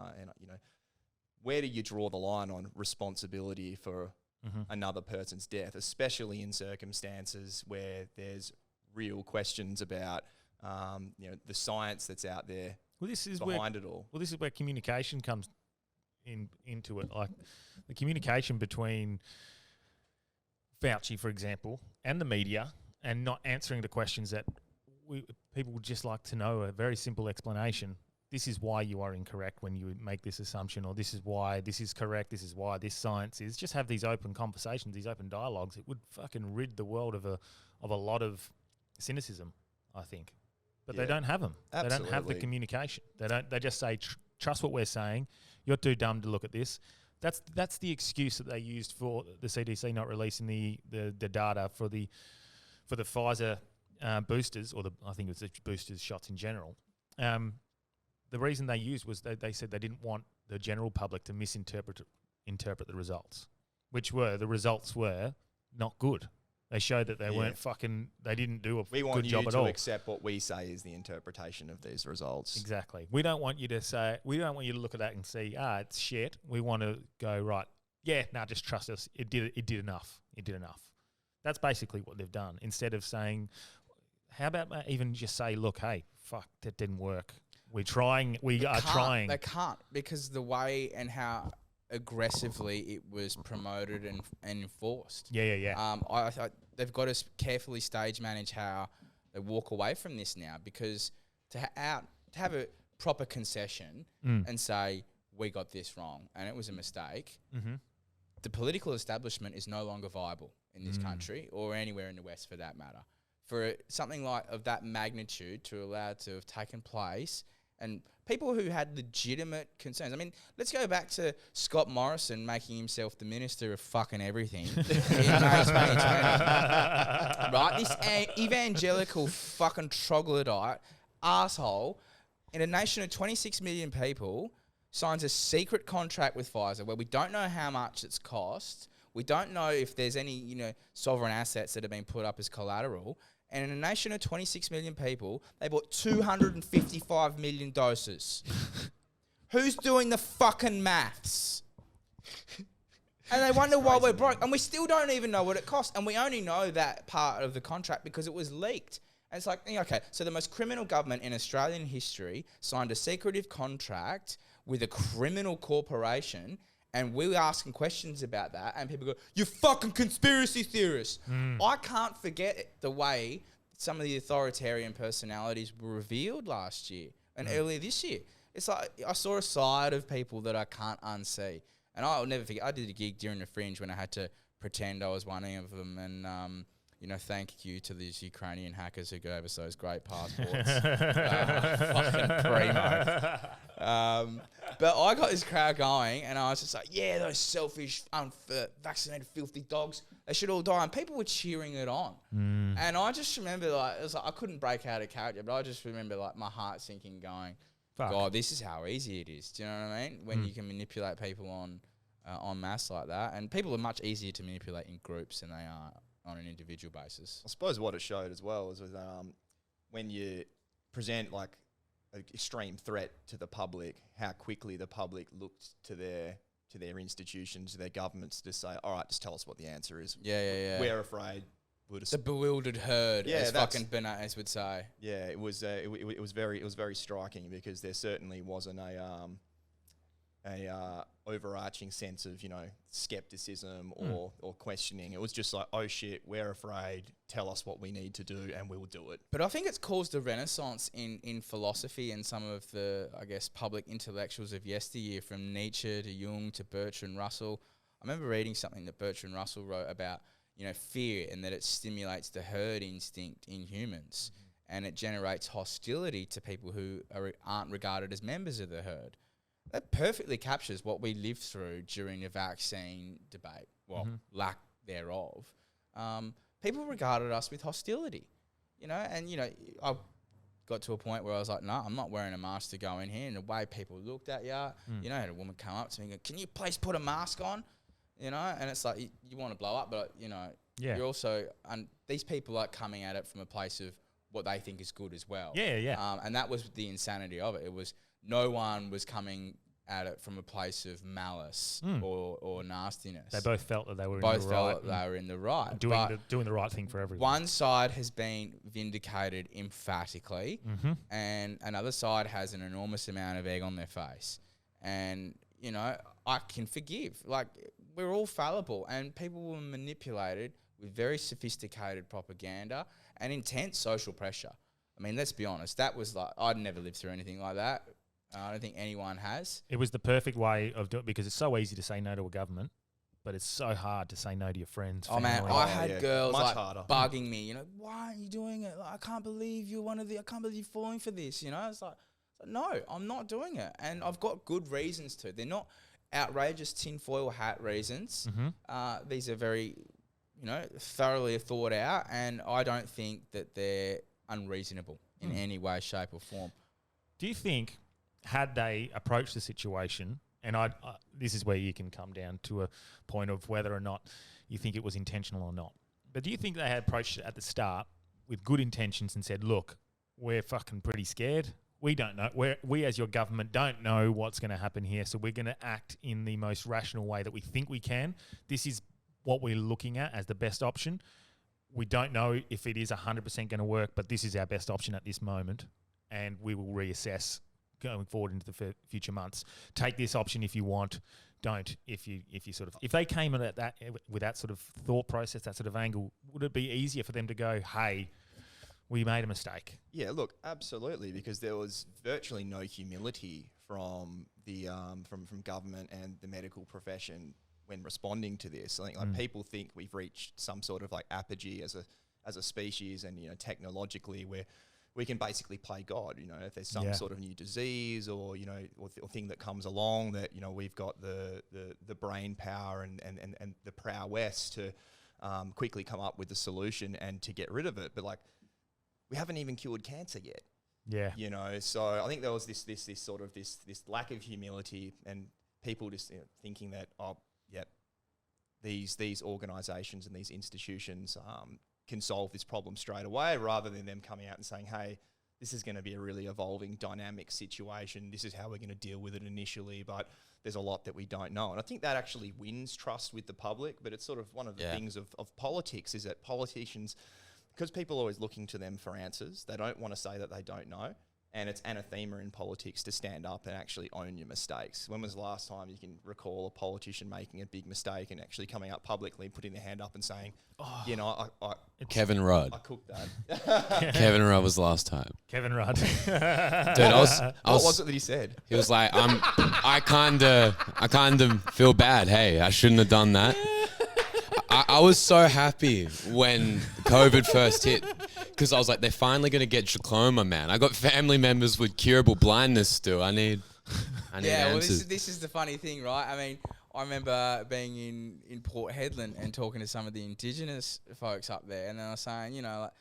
where do you draw the line on responsibility for another person's death, especially in circumstances where there's real questions about the science that's out there behind it all. Well, this is where communication comes into it. Like the communication between Fauci, for example, and the media, and not answering the questions that people would just like to know a very simple explanation. This is why you are incorrect when you make this assumption, or this is why this is correct, this is why this science is. Just have these open conversations, these open dialogues. It would fucking rid the world of a lot of cynicism, I think. But they don't have them. Absolutely. They don't have the communication. They just say, trust what we're saying. You're too dumb to look at this. That's the excuse that they used for the CDC not releasing the data for the Pfizer boosters, or I think it was the boosters shots in general. The reason they used was they said they didn't want the general public to interpret the results, the results were not good. They showed that they weren't they didn't do a good job at all. We want you to accept what we say is the interpretation of these results. Exactly. We don't want you to look at that and see, it's shit. We want to go, right, just trust us. It did enough. It did enough. That's basically what they've done. Instead of saying, how about even just say, look, hey, fuck, that didn't work. We're trying. We are trying. They can't, because the way and how aggressively it was promoted and enforced. Yeah. They've got to carefully stage manage how they walk away from this now, because to have a proper concession and say, we got this wrong and it was a mistake, the political establishment is no longer viable in this country, or anywhere in the West for that matter. For something of that magnitude to allow to have taken place, and people who had legitimate concerns. I mean, let's go back to Scott Morrison making himself the minister of fucking everything in May 2020. Right? This evangelical fucking troglodyte asshole in a nation of 26 million people signs a secret contract with Pfizer where we don't know how much it's cost. We don't know if there's any, sovereign assets that have been put up as collateral. And in a nation of 26 million people, they bought 255 million doses. Who's doing the fucking maths? And they wonder why we're broke. And we still don't even know what it costs. And we only know that part of the contract because it was leaked. And it's like, okay, so the most criminal government in Australian history signed a secretive contract with a criminal corporation, and we were asking questions about that, and people go, you fucking conspiracy theorists. I can't forget the way some of the authoritarian personalities were revealed last year and earlier this year. It's like I saw a side of people that I can't unsee. And I'll never forget, I did a gig during the Fringe when I had to pretend I was one of them, and thank you to these Ukrainian hackers who gave us those great passports. Fucking primo. But I got this crowd going, and I was just like, yeah, those selfish, vaccinated, filthy dogs, they should all die. And people were cheering it on. And I just remember, it was like I couldn't break out of character, but I just remember my heart sinking, going, God, this is how easy it is. Do you know what I mean? When you can manipulate people on mass like that. And people are much easier to manipulate in groups than they are on an individual basis. I suppose what it showed as well was when you present like an extreme threat to the public, how quickly the public looked to their institutions, to their governments to say, all right, just tell us what the answer is. Yeah. We're afraid. The bewildered herd, as fucking Benays would say. Yeah, it was very striking, because there certainly wasn't a overarching sense of skepticism or questioning. It was just like, oh shit, we're afraid. Tell us what we need to do, and we will do it. But I think it's caused a renaissance in philosophy and some of the, I guess, public intellectuals of yesteryear, from Nietzsche to Jung to Bertrand Russell. I remember reading something that Bertrand Russell wrote about fear, and that it stimulates the herd instinct in humans, and it generates hostility to people who aren't regarded as members of the herd. That perfectly captures what we lived through during the vaccine debate, lack thereof. People regarded us with hostility, and I got to a point where I was like, no, I'm not wearing a mask to go in here. And the way people looked at you, I had a woman come up to me and go, can you please put a mask on? And it's like, you want to blow up, but you're also, and these people are coming at it from a place of what they think is good as well. Yeah. And that was the insanity of it. It was, no one was coming at it from a place of malice or nastiness. They both felt that they were in the right. Doing the right thing for everyone. One side has been vindicated emphatically, and another side has an enormous amount of egg on their face. And, I can forgive. Like, we're all fallible, and people were manipulated with very sophisticated propaganda and intense social pressure. I mean, let's be honest. That was like, I'd never lived through anything like that. I don't think anyone has. It was the perfect way of doing it, because it's so easy to say no to a government, but it's so hard to say no to your friends. Oh man, I had girls much like harder. bugging me. Why aren't you doing it? Like, I can't believe you're I can't believe you're falling for this. It's like, no, I'm not doing it, and I've got good reasons to. They're not outrageous tinfoil hat reasons. These are very, thoroughly thought out, and I don't think that they're unreasonable in any way, shape, or form. Do you think, had they approached the situation, and this is where you can come down to a point of whether or not you think it was intentional or not, but do you think they had approached it at the start with good intentions and said, look, we're fucking pretty scared. We don't know. We as your government don't know what's going to happen here, so we're going to act in the most rational way that we think we can. This is what we're looking at as the best option. We don't know if it is 100% going to work, but this is our best option at this moment, and we will reassess going forward into the future months. Take this option if you want. Don't if you if they came at that with that sort of thought process, that sort of angle, would it be easier for them to go, hey, we made a mistake? Yeah, look, absolutely, because there was virtually no humility from the from government and the medical profession when responding to this. I think people think we've reached some sort of like apogee as a species, and technologically we can basically play God. If there's some sort of new disease or or thing that comes along, that we've got the brain power and the prowess to quickly come up with the solution and to get rid of it. But we haven't even cured cancer yet. Yeah. So I think there was this sort of this lack of humility, and people just thinking that, these organisations and these institutions can solve this problem straight away, rather than them coming out and saying, hey, this is going to be a really evolving, dynamic situation. This is how we're going to deal with it initially, but there's a lot that we don't know. And I think that actually wins trust with the public, but it's sort of one of the things of politics is that politicians, because people are always looking to them for answers, they don't want to say that they don't know. And it's anathema in politics to stand up and actually own your mistakes. When was the last time you can recall a politician making a big mistake and actually coming up publicly, putting their hand up and saying, I Kevin Rudd. I cooked that. Kevin Rudd was the last time. Kevin Rudd. Dude, What was it that he said? He was like, I kind of feel bad. Hey, I shouldn't have done that. I was so happy when COVID first hit because I was like, they're finally going to get glaucoma, man. I got family members with curable blindness still. I need answers. Well, this is the funny thing, right? I mean, I remember being in Port Hedland and talking to some of the Indigenous folks up there, and they were saying, you know, like,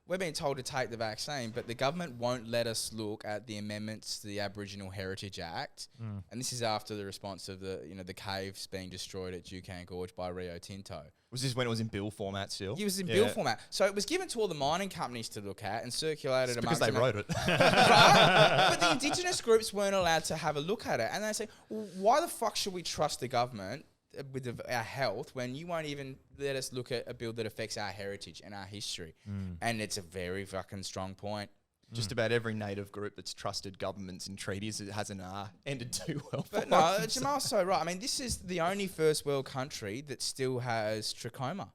we're being told to take the vaccine, but the government won't let us look at the amendments to the Aboriginal Heritage Act. And this is after the response of the caves being destroyed at Juukan Gorge by Rio Tinto. Was this when it was in bill format still? It was in bill format. So it was given to all the mining companies to look at and circulated because amongst they wrote it. Right? But the Indigenous groups weren't allowed to have a look at it. And they say, well, why the fuck should we trust the government with our health when you won't even let us look at a bill that affects our heritage and our history? And it's a very fucking strong point. Just about every native group that's trusted governments and treaties, it hasn't ended too well. But no, Jamal's so right. I mean, this is the only first world country that still has trachoma.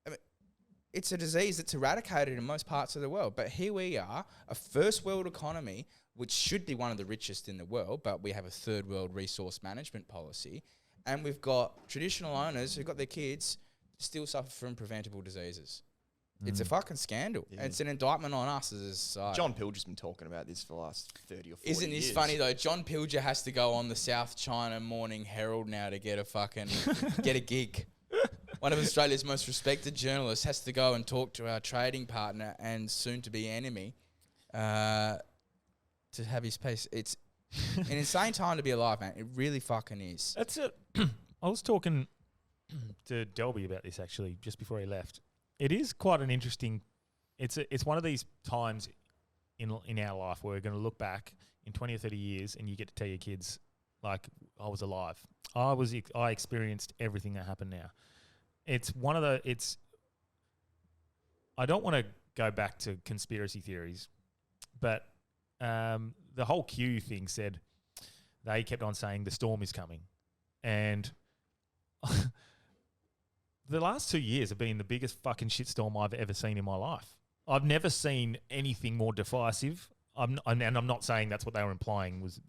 I mean, it's a disease that's eradicated in most parts of the world. But here we are, a first world economy, which should be one of the richest in the world, but we have a third world resource management policy. And we've got traditional owners who've got their kids still suffer from preventable diseases. It's a fucking scandal. Yeah. It's an indictment on us as a society. John Pilger's been talking about this for the last 30 or 40 Isn't years. this funny though? John Pilger has to go on the South China Morning Herald now to get a fucking get a gig. One of Australia's most respected journalists has to go and talk to our trading partner and soon-to-be enemy to have his piece. It's an insane time to be alive, man. It really fucking is. That's it. I was talking to Delby about this actually just before he left. It is quite an interesting. It's one of these times in our life where we're going to look back in 20 or 30 years and you get to tell your kids, like, I was alive. I experienced everything that happened now. It's one of the. I don't want to go back to conspiracy theories, but the whole Q thing said they kept on saying the storm is coming, and. The last 2 years have been the biggest fucking shitstorm I've ever seen in my life. I've never seen anything more divisive. And I'm not saying that's what they were implying was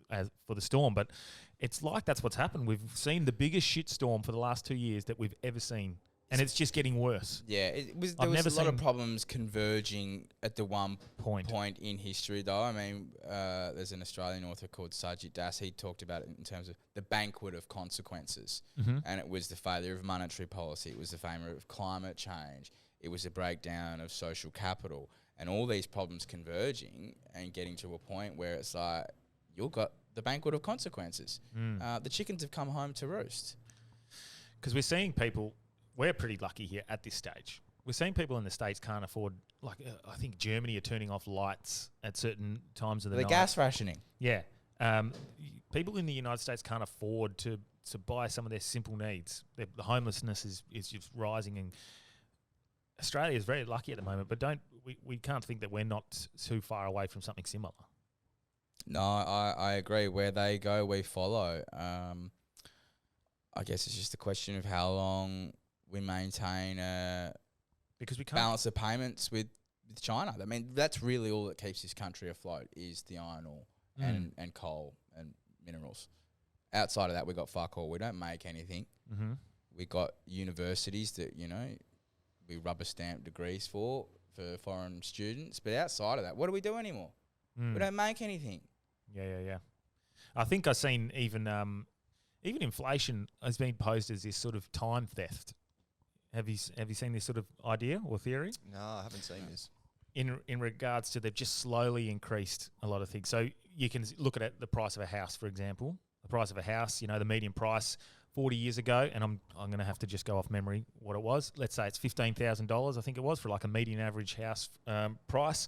for the storm, but it's like that's what's happened. We've seen the biggest shitstorm for the last 2 years that we've ever seen, and it's just getting worse. Yeah, there was a lot of problems converging at the one point in history, though. I mean, there's an Australian author called Sajid Das. He talked about it in terms of the banquet of consequences, and it was the failure of monetary policy. It was the failure of climate change. It was a breakdown of social capital, and all these problems converging and getting to a point where it's like you've got the banquet of consequences. The chickens have come home to roost. Because we're seeing people. We're pretty lucky here at this stage. We're seeing people in the States can't afford, like, I think Germany are turning off lights at certain times of the night. The gas rationing. Yeah. People in the United States can't afford to buy some of their simple needs. The homelessness is just rising, and Australia is very lucky at the moment, but we can't think that we're not too far away from something similar. No, I agree. Where they go, we follow. I guess it's just a question of how long we maintain because we can't balance of payments with China. I mean, that's really all that keeps this country afloat is the iron ore and coal and minerals. Outside of that, we got fuck all. We don't make anything. We got universities that, we rubber stamp degrees for foreign students. But outside of that, what do we do anymore? We don't make anything. Yeah. I think I've seen even inflation has been posed as this sort of time theft. Have you seen this sort of idea or theory? No, I haven't seen this. In regards to they've just slowly increased a lot of things. So you can look at the price of a house, for example. The price of a house, the median price 40 years ago, and I'm going to have to just go off memory what it was. Let's say it's $15,000, I think it was, for like a median average house price.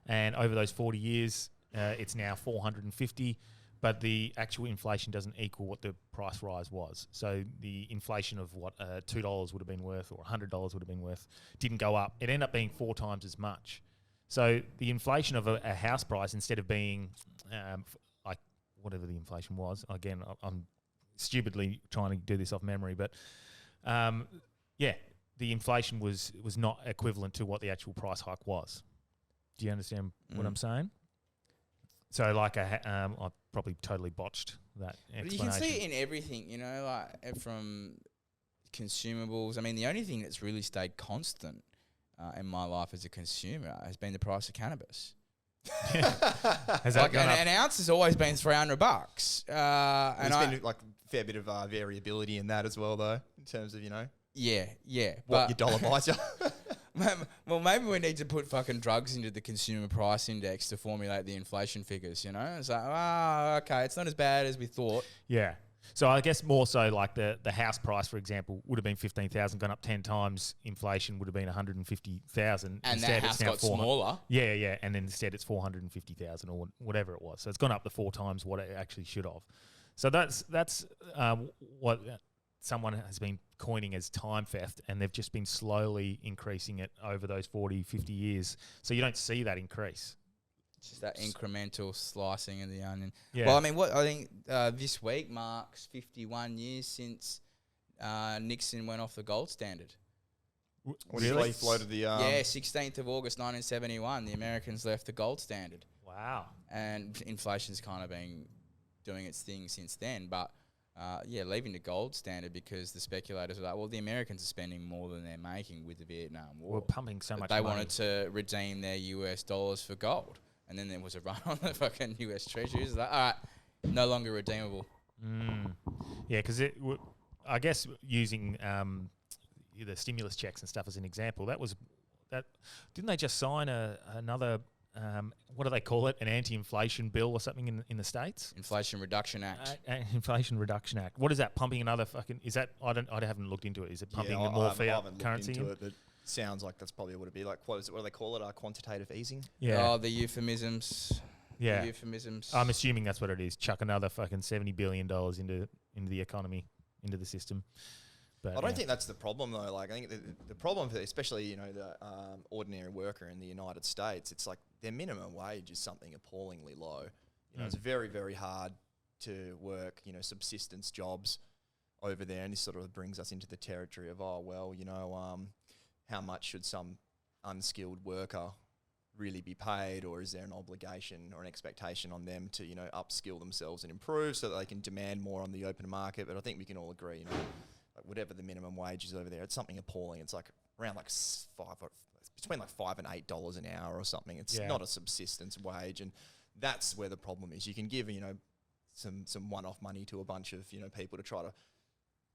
And over those 40 years, it's now 450. But the actual inflation doesn't equal what the price rise was. So the inflation of what $2 would have been worth or $100 would have been worth didn't go up. It ended up being 4 times as much. So the inflation of a house price, instead of being like whatever the inflation was, again, I'm stupidly trying to do this off memory, but the inflation was not equivalent to what the actual price hike was. Do you understand what I'm saying? So like I probably totally botched that explanation. But you can see it in everything, you know, like from consumables. I mean, the only thing that's really stayed constant in my life as a consumer has been the price of cannabis. Has that like gone up? an ounce has always been $300. There's been like a fair bit of variability in that as well, though, in terms of, you know, yeah. what your dollar buys you. Well, maybe we need to put fucking drugs into the consumer price index to formulate the inflation figures, you know? It's like, okay, it's not as bad as we thought. Yeah. So I guess more so like the house price, for example, would have been 15,000, gone up 10 times. Inflation would have been 150,000. And Instead, that house it's now got smaller. Yeah. And then instead it's 450,000 or whatever it was. So it's gone up to 4 times what it actually should have. So that's what someone has been coining as time theft, and they've just been slowly increasing it over those 40, 50 years. So you don't see that increase. It's just that incremental slicing of the onion. Yeah. Well, I mean, what I think this week marks 51 years since Nixon went off the gold standard. Really? He floated the... 16th of August 1971, the Americans left the gold standard. Wow. And inflation's kind of been doing its thing since then, but... leaving the gold standard because the speculators were like, well, the Americans are spending more than they're making with the Vietnam War. We're pumping so much They money. wanted to redeem their US dollars for gold. And then there was a run on the fucking US treasuries. Like, all right, no longer redeemable. Yeah, because I guess using the stimulus checks and stuff as an example, didn't they just sign another... what do they call it? An anti-inflation bill or something in the States? Inflation Reduction Act. Inflation Reduction Act. What is that? Pumping another fucking... Is that... I haven't looked into it. Is it pumping more fiat currency into in? it, but sounds like that's probably what it'd be like. What do they call it? Quantitative easing? Yeah. Oh, the euphemisms. Yeah. The euphemisms. I'm assuming that's what it is. Chuck another fucking $70 billion into the economy, into the system. But I don't think that's the problem, though. Like, I think the problem, especially, you know, the ordinary worker in the United States, it's like their minimum wage is something appallingly low. You know, it's very, very hard to work, you know, subsistence jobs over there. And this sort of brings us into the territory of, how much should some unskilled worker really be paid, or is there an obligation or an expectation on them to, you know, upskill themselves and improve so that they can demand more on the open market? But I think we can all agree, you know, like whatever the minimum wage is over there, it's something appalling. It's like around like between like $5 and $8 an hour or something. It's not a subsistence wage, and that's where the problem is. You can give, you know, some one-off money to a bunch of, you know, people to try to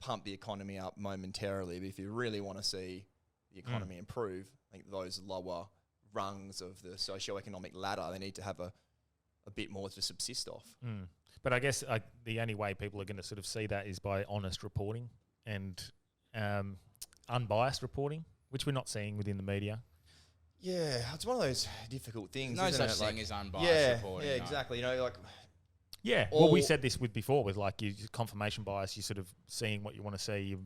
pump the economy up momentarily, but if you really want to see the economy improve, I think those lower rungs of the socioeconomic ladder, they need to have a bit more to subsist off. But I guess the only way people are going to sort of see that is by honest reporting and unbiased reporting, which we're not seeing within the media. Yeah, it's one of those difficult things. No isn't such it? thing as unbiased reporting. Yeah, no. exactly. You know, like... Yeah, well, we said this before with like your confirmation bias. You're sort of seeing what you want to see.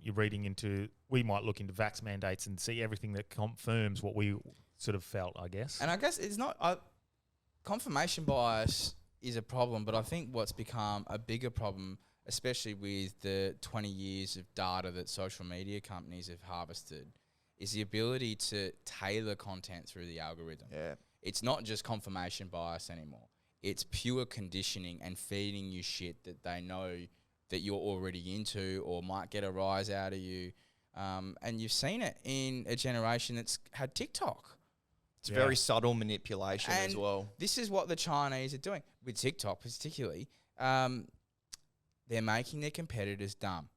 You're reading into. We might look into vax mandates and see everything that confirms what we sort of felt, I guess. And I guess it's not confirmation bias is a problem, but I think what's become a bigger problem, especially with the 20 years of data that social media companies have harvested, is the ability to tailor content through the algorithm. Yeah. It's not just confirmation bias anymore. It's pure conditioning and feeding you shit that they know that you're already into or might get a rise out of you. And you've seen it in a generation that's had TikTok. It's very subtle manipulation and as well. This is what the Chinese are doing with TikTok, particularly. They're making their competitors dumb.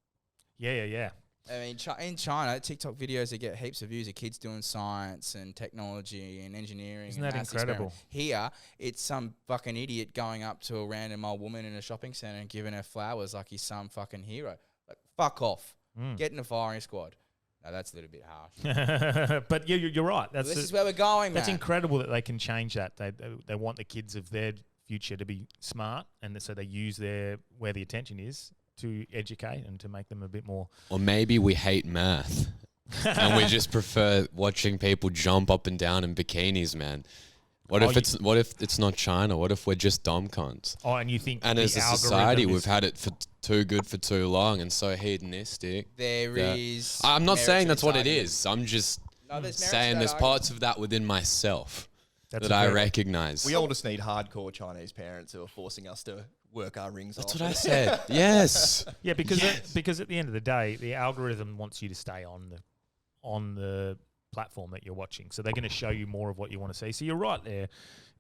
Yeah. I mean, in China, TikTok videos that get heaps of views are kids doing science and technology and engineering. Isn't and that maths incredible? experiment. Here, it's some fucking idiot going up to a random old woman in a shopping centre and giving her flowers like he's some fucking hero. Like, fuck off. Get in a firing squad. No, that's a little bit harsh. But you're right. That's This is where we're going, That's man. incredible that they can change that. They want the kids of their future to be smart, and so they use where the attention is to educate and to make them a bit more. Or maybe we hate math. And we just prefer watching people jump up and down in bikinis, man. What if it's not China? What if we're just dumb cunts? Oh, and you think? And as a society, we've had it for too good for too long, and so hedonistic. There is. I'm not saying that's what it argument. is. I'm just there's saying there's parts of that within myself that I recognize. We all just need hardcore Chinese parents who are forcing us to work our rings off. That's what I said. Yes. Yeah, because at the end of the day, the algorithm wants you to stay on the platform that you're watching. So they're going to show you more of what you want to see. So you're right there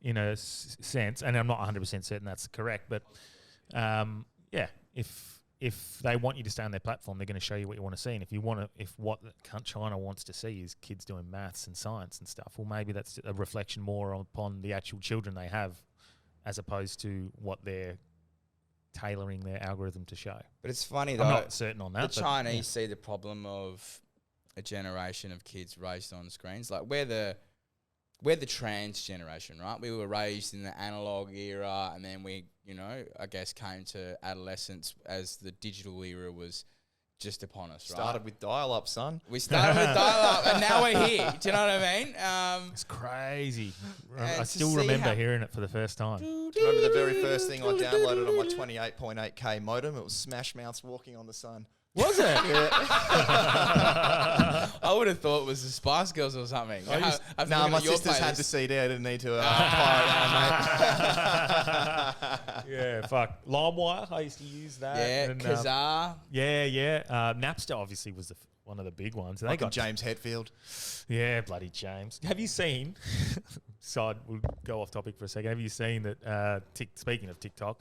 in a sense, and I'm not 100% certain that's correct, but if they want you to stay on their platform, they're going to show you what you want to see. And if what China wants to see is kids doing maths and science and stuff, well, maybe that's a reflection more upon the actual children they have as opposed to what they're tailoring their algorithm to show. But it's funny though. I'm not certain on that. The Chinese see the problem of a generation of kids raised on screens. Like we're the trans generation, right? We were raised in the analog era, and then we, I guess came to adolescence as the digital era was just upon us, right? Started with dial-up, son. We started with dial-up, and now we're here. Do you know what I mean? It's crazy. I to still see remember how- heering it for the first time. Remember the very first thing I downloaded on my 28.8K modem? It was Smash Mouth's Walking on the Sun. Was it? I would have thought it was the Spice Girls or something. No, my sisters had the CD. I didn't need to pirate it, mate. Yeah, fuck. LimeWire, I used to use that. Yeah, and, Kazaa. Yeah. Napster obviously was one of the big ones. They got James Hetfield. Yeah, bloody James. Have you seen? We'll go off topic for a second. Have you seen that? Speaking of TikTok,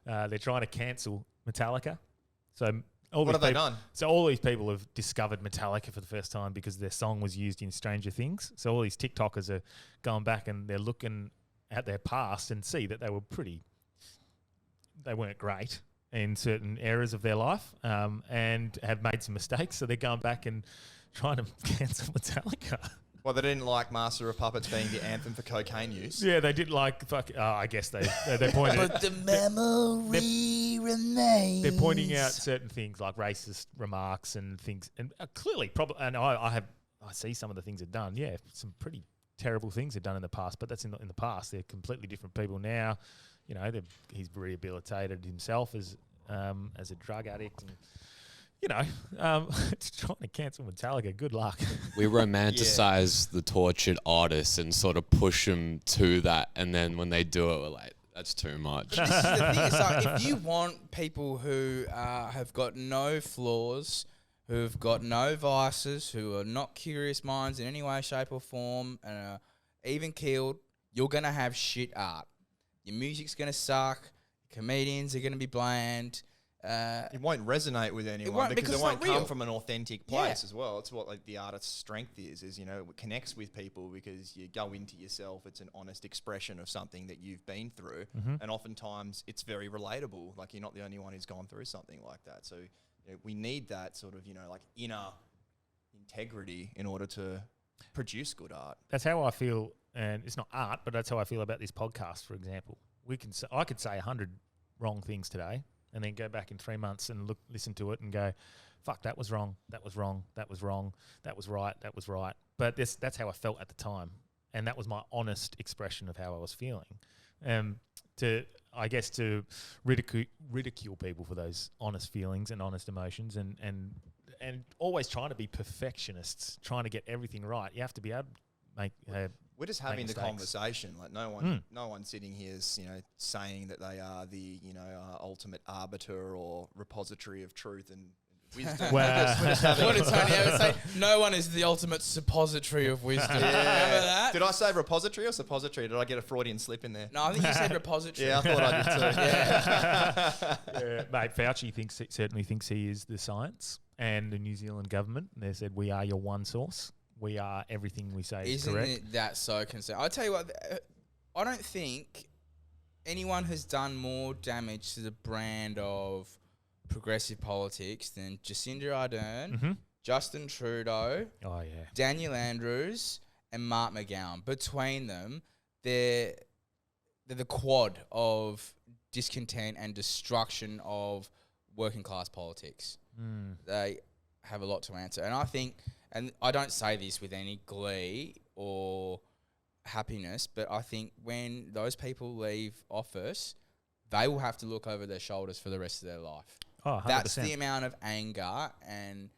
they're trying to cancel Metallica. So. What have they done? So all these people have discovered Metallica for the first time because their song was used in Stranger Things. So all these TikTokers are going back and they're looking at their past and see that they weren't great in certain areas of their life and have made some mistakes. So they're going back and trying to cancel Metallica. Well, they didn't like Master of Puppets being the anthem for cocaine use. Yeah, they did like I guess they pointed. But the memory remains. They're pointing out certain things like racist remarks and things, and clearly, probably. And I see some of the things they've done. Yeah, some pretty terrible things they've done in the past. But that's in the past. They're completely different people now. He's rehabilitated himself as a drug addict and. Trying to cancel Metallica. Good luck. We romanticize the tortured artists and sort of push them to that, and then when they do it, we're like, that's too much. This is the thing. It's like, if you want people who have got no flaws, who've got no vices, who are not curious minds in any way, shape, or form, and are even keeled, you're gonna have shit art. Your music's gonna suck. Comedians are gonna be bland. It won't resonate with anyone because it won't come from an authentic place as well. It's what the artist's strength is it connects with people because you go into yourself. It's an honest expression of something that you've been through, and oftentimes it's very relatable. Like you're not the only one who's gone through something like that. So we need that sort of like inner integrity in order to produce good art. That's how I feel, and it's not art, but that's how I feel about this podcast. For example, I could say 100 wrong things today. And then go back in 3 months and listen to it and go, fuck, that was wrong, that was wrong, that was wrong, that was right, that was right. But that's how I felt at the time. And that was my honest expression of how I was feeling. To ridicule people for those honest feelings and honest emotions and always trying to be perfectionists, trying to get everything right. You have to be able to make we're just having the conversation. Like no one sitting here is saying that they are the ultimate arbiter or repository of truth and wisdom. Well, what did Tony ever say? No one is the ultimate suppository of wisdom. Remember that? Did I say repository or suppository? Did I get a Freudian slip in there? No, I think you said repository. Yeah, I thought I did too. Yeah, mate, Fauci certainly thinks he is the science and the New Zealand government. They said we are your one source. We are everything we say is correct. Isn't that so concerned? I'll tell you what, I don't think anyone has done more damage to the brand of progressive politics than Jacinda Ardern, Justin Trudeau, Oh yeah. Daniel Andrews, and Mark McGowan. Between them, they're the quad of discontent and destruction of working class politics. They have a lot to answer. And I think, and I don't say this with any glee or happiness, but I think when those people leave office, they will have to look over their shoulders for the rest of their life. Oh, 100%. That's the amount of anger and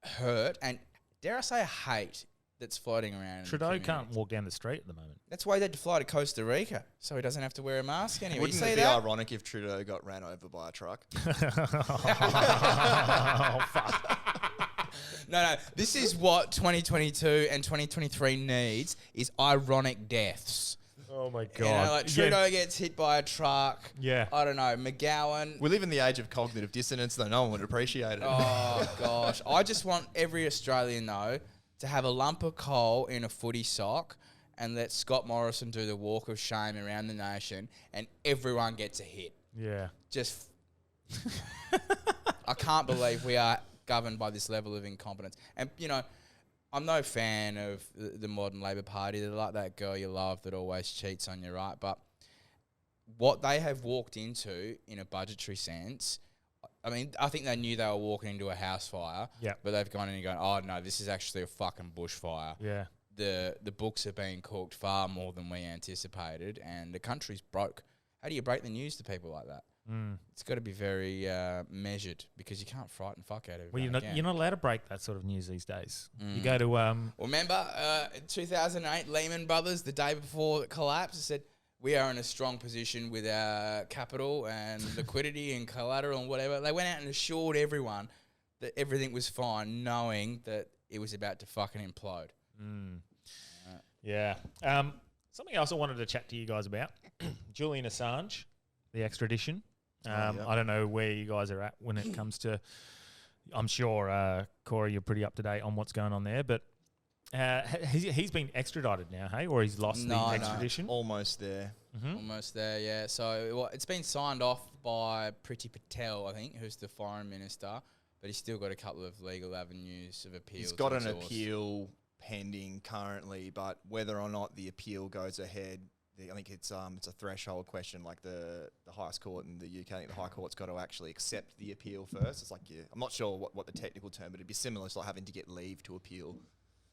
hurt and, dare I say, hate that's floating around. Trudeau can't walk down the street at the moment. That's why he had to fly to Costa Rica, so he doesn't have to wear a mask anyway. Wouldn't you see it be that? ironic if Trudeau got ran over by a truck? Oh, fuck. No. This is what 2022 and 2023 needs, is ironic deaths. Oh, my God. You know, like Trudeau gets hit by a truck. Yeah. I don't know. McGowan. We live in the age of cognitive dissonance, though. No one would appreciate it. Oh, gosh. I just want every Australian, though, to have a lump of coal in a footy sock and let Scott Morrison do the walk of shame around the nation and everyone gets a hit. Yeah. Just, I can't believe we are governed by this level of incompetence. And, you know, I'm no fan of the modern Labor Party. They're like that girl you love that always cheats on you, right? But what they have walked into in a budgetary sense, I mean, I think they knew they were walking into a house fire. Yeah. But they've gone in and gone, oh, no, this is actually a fucking bushfire. Yeah. The books are being cooked far more than we anticipated, and the country's broke. How do you break the news to people like that? It's got to be very measured, because you can't frighten fuck out of it. Well, you're not allowed to break that sort of news these days. You go to Remember, 2008, Lehman Brothers, the day before it collapsed, said, we are in a strong position with our capital and liquidity and collateral and whatever. They went out and assured everyone that everything was fine, knowing that it was about to fucking implode. Yeah. Something else I wanted to chat to you guys about. Julian Assange, the extradition. I don't know where you guys are at when it comes to... I'm sure, Corey, you're pretty up to date on what's going on there, but he's been extradited now, hey? Or he's lost the extradition? Almost there. Almost there, yeah. So it's been signed off by Priti Patel, I think, who's the foreign minister, but he's still got a couple of legal avenues of appeal. He's got an appeal pending currently, but whether or not the appeal goes ahead, I think it's a threshold question. Like the highest court in the UK, I think the High Court's got to actually accept the appeal first. It's like, I'm not sure what the technical term, but it'd be similar to like having to get leave to appeal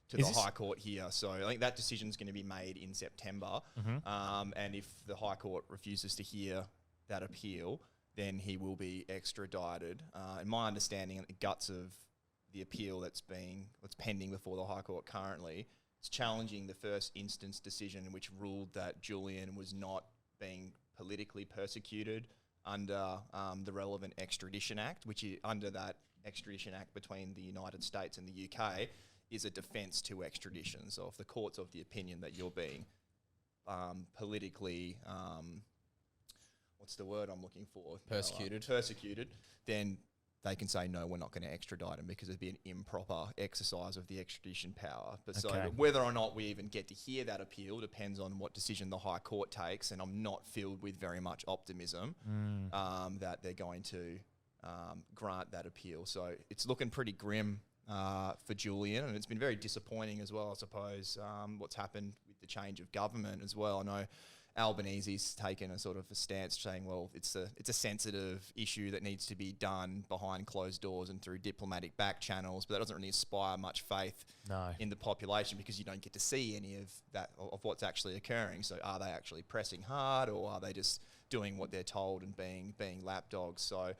to the High Court here. So I think that decision's going to be made in September. And if the High Court refuses to hear that appeal, then he will be extradited. In my understanding, the guts of the appeal that's pending before the High Court currently, it's challenging the first instance decision which ruled that Julian was not being politically persecuted under the relevant Extradition Act, which is under that Extradition Act between the United States and the UK is a defence to extradition. So if the court's of the opinion that you're being politically, what's the word I'm looking for? Persecuted, then they can say, no, we're not going to extradite him because it'd be an improper exercise of the extradition power. But so whether or not we even get to hear that appeal depends on what decision the High Court takes, and I'm not filled with very much optimism that they're going to grant that appeal. So it's looking pretty grim for Julian, and it's been very disappointing as well, I suppose, what's happened with the change of government as well. I know Albanese's taken a sort of a stance saying, well, it's a sensitive issue that needs to be done behind closed doors and through diplomatic back channels, but that doesn't really inspire much faith in the population because you don't get to see any of that, of what's actually occurring. So are they actually pressing hard, or are they just doing what they're told and being lapdogs? So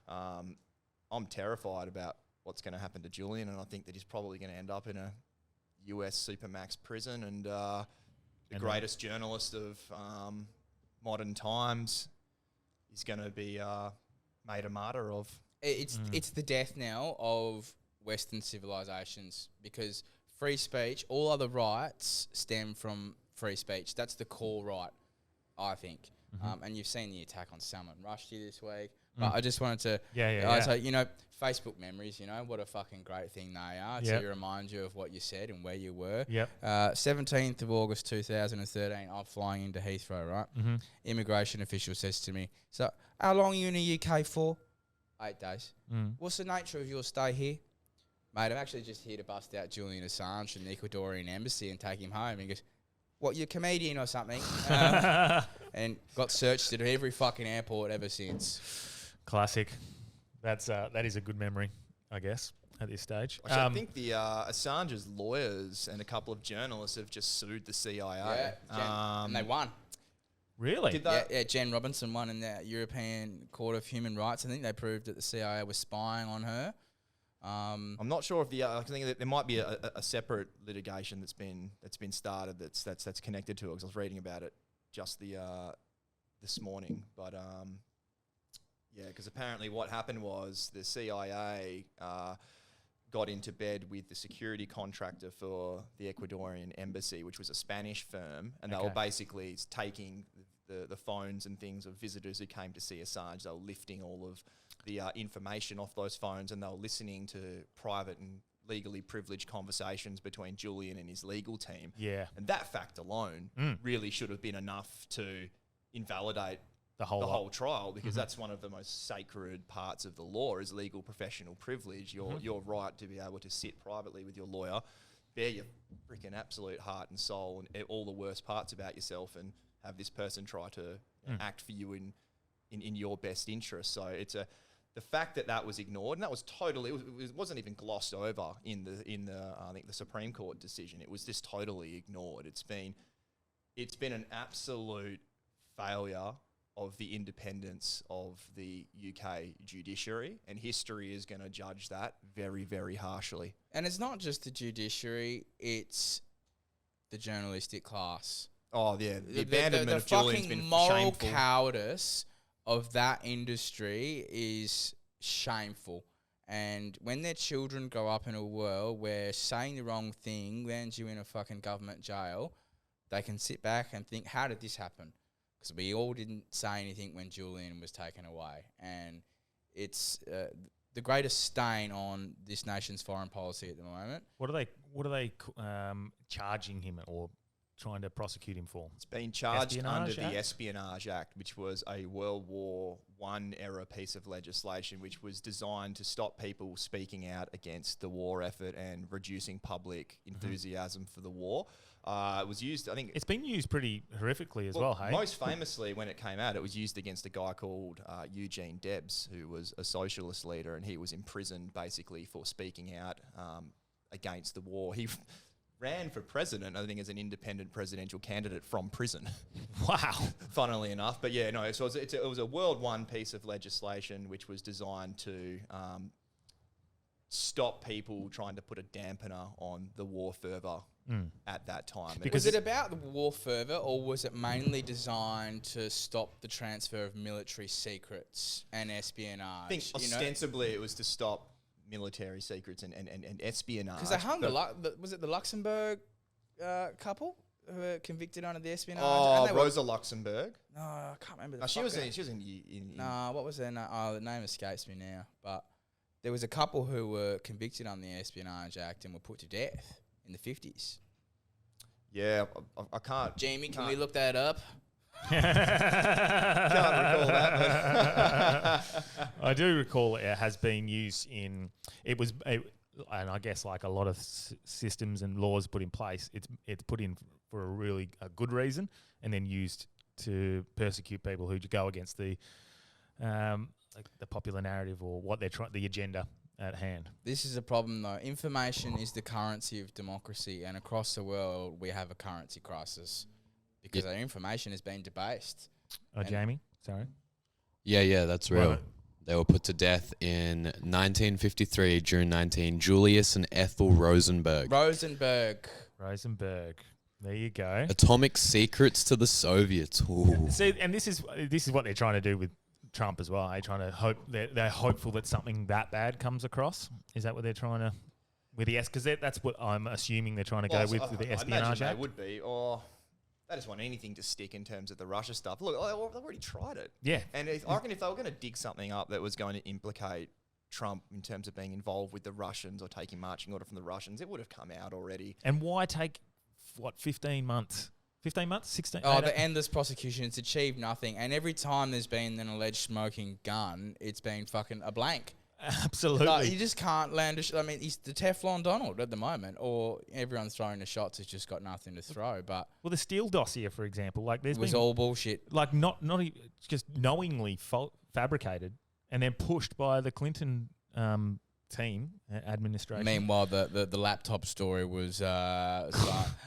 I'm terrified about what's going to happen to Julian, and I think that he's probably going to end up in a US supermax prison, and the greatest journalist of modern times is going to be made a martyr of. It's the death knell of Western civilizations, because free speech, all other rights stem from free speech. That's the core right, I think. And you've seen the attack on Salman Rushdie this week. But I just wanted to... So, you know, Facebook memories, you know, what a fucking great thing they are to remind you of what you said and where you were. 17th of August 2013, I'm flying into Heathrow, right? Immigration official says to me, so how long are you in the UK for? 8 days. What's the nature of your stay here? Mate, I'm actually just here to bust out Julian Assange from the Ecuadorian embassy and take him home. And he goes, what, you're a comedian or something? And got searched at every fucking airport ever since. Classic. That is a good memory, I guess, at this stage. Actually, I think the Assange's lawyers and a couple of journalists have just sued the CIA. Yeah, and they won. Really? Did they? Yeah, Jen Robinson won in the European Court of Human Rights. I think they proved that the CIA was spying on her. I'm not sure if I think that there might be a separate litigation that's been started that's connected to it, because I was reading about it just this morning. But yeah, because apparently what happened was the CIA got into bed with the security contractor for the Ecuadorian embassy, which was a Spanish firm, and they were basically taking the phones and things of visitors who came to see Assange. They were lifting all of the information off those phones, and they were listening to private and legally privileged conversations between Julian and his legal team. Yeah. And that fact alone really should have been enough to invalidate the whole trial, because that's one of the most sacred parts of the law is legal professional privilege. Your right to be able to sit privately with your lawyer, bare your freaking absolute heart and soul and all the worst parts about yourself, and have this person try to act for you in your best interest. So it's the fact that was ignored, and that was totally, it wasn't even glossed over in the I think the Supreme Court decision. It was just totally ignored. It's been an absolute failure of the independence of the UK judiciary, and history is going to judge that very, very harshly. And it's not just the judiciary, it's the journalistic class. Oh, yeah. The abandonment of Julian's been moral shameful. cowardice of that industry is shameful. And when their children grow up in a world where saying the wrong thing lands you in a fucking government jail, they can sit back and think, how did this happen? Because we all didn't say anything when Julian was taken away. And it's the greatest stain on this nation's foreign policy at the moment. What are they charging him or trying to prosecute him for? It's been charged Espionage under Act? the Espionage Act, which was a World War I era piece of legislation which was designed to stop people speaking out against the war effort and reducing public enthusiasm for the war. It was used, I think... It's been used pretty horrifically as well, hey? Most famously, when it came out, it was used against a guy called Eugene Debs, who was a socialist leader, and he was imprisoned basically for speaking out against the war. He ran for president, I think, as an independent presidential candidate from prison. Wow. Funnily enough. But yeah, no, so it was a World I piece of legislation which was designed to stop people trying to put a dampener on the war fervour at that time. Was it about the war fervour, or was it mainly designed to stop the transfer of military secrets and espionage? I think ostensibly it was to stop military secrets and espionage. Because they hung was it the Luxembourg couple who were convicted under the espionage? Oh, Rosa Luxemburg. No, I can't remember. She was in what was their name? Oh, the name escapes me now. But there was a couple who were convicted on the Espionage Act and were put to death in the 50s. Yeah, I can't. Jamie, can we look that up? Can't recall that. I do recall it has been used in. And I guess like a lot of systems and laws put in place, it's put in for a really good reason, and then used to persecute people who go against the popular narrative or what they're the agenda at hand. This is a problem though. Information is the currency of democracy, and across the world we have a currency crisis because our information has been debased. Oh, Jamie, sorry. Yeah, that's real. Right. They were put to death in 1953, June 19. Julius and Ethel Rosenberg. Rosenberg. There you go. Atomic secrets to the Soviets. Ooh. See, and this is what they're trying to do with Trump as well. Trying to hope they're hopeful that something that bad comes across. Is that what they're trying to with the because that's what I'm assuming they're trying to go with the Espionage Act. They would be, or they just want anything to stick in terms of the Russia stuff. Look, they've already tried it. Yeah, and I reckon if they were going to dig something up that was going to implicate Trump in terms of being involved with the Russians or taking marching order from the Russians, it would have come out already. And why take 15 months? 15 months? 16? Oh, the endless prosecution. It's achieved nothing. And every time there's been an alleged smoking gun, it's been fucking a blank. Absolutely. Like, you just can't land I mean, he's the Teflon Donald at the moment, or everyone's throwing the shots has just got nothing to throw. But Well, the Steele dossier, for example, like it was all bullshit. like not just knowingly fabricated and then pushed by the Clinton team administration. Meanwhile, the laptop story was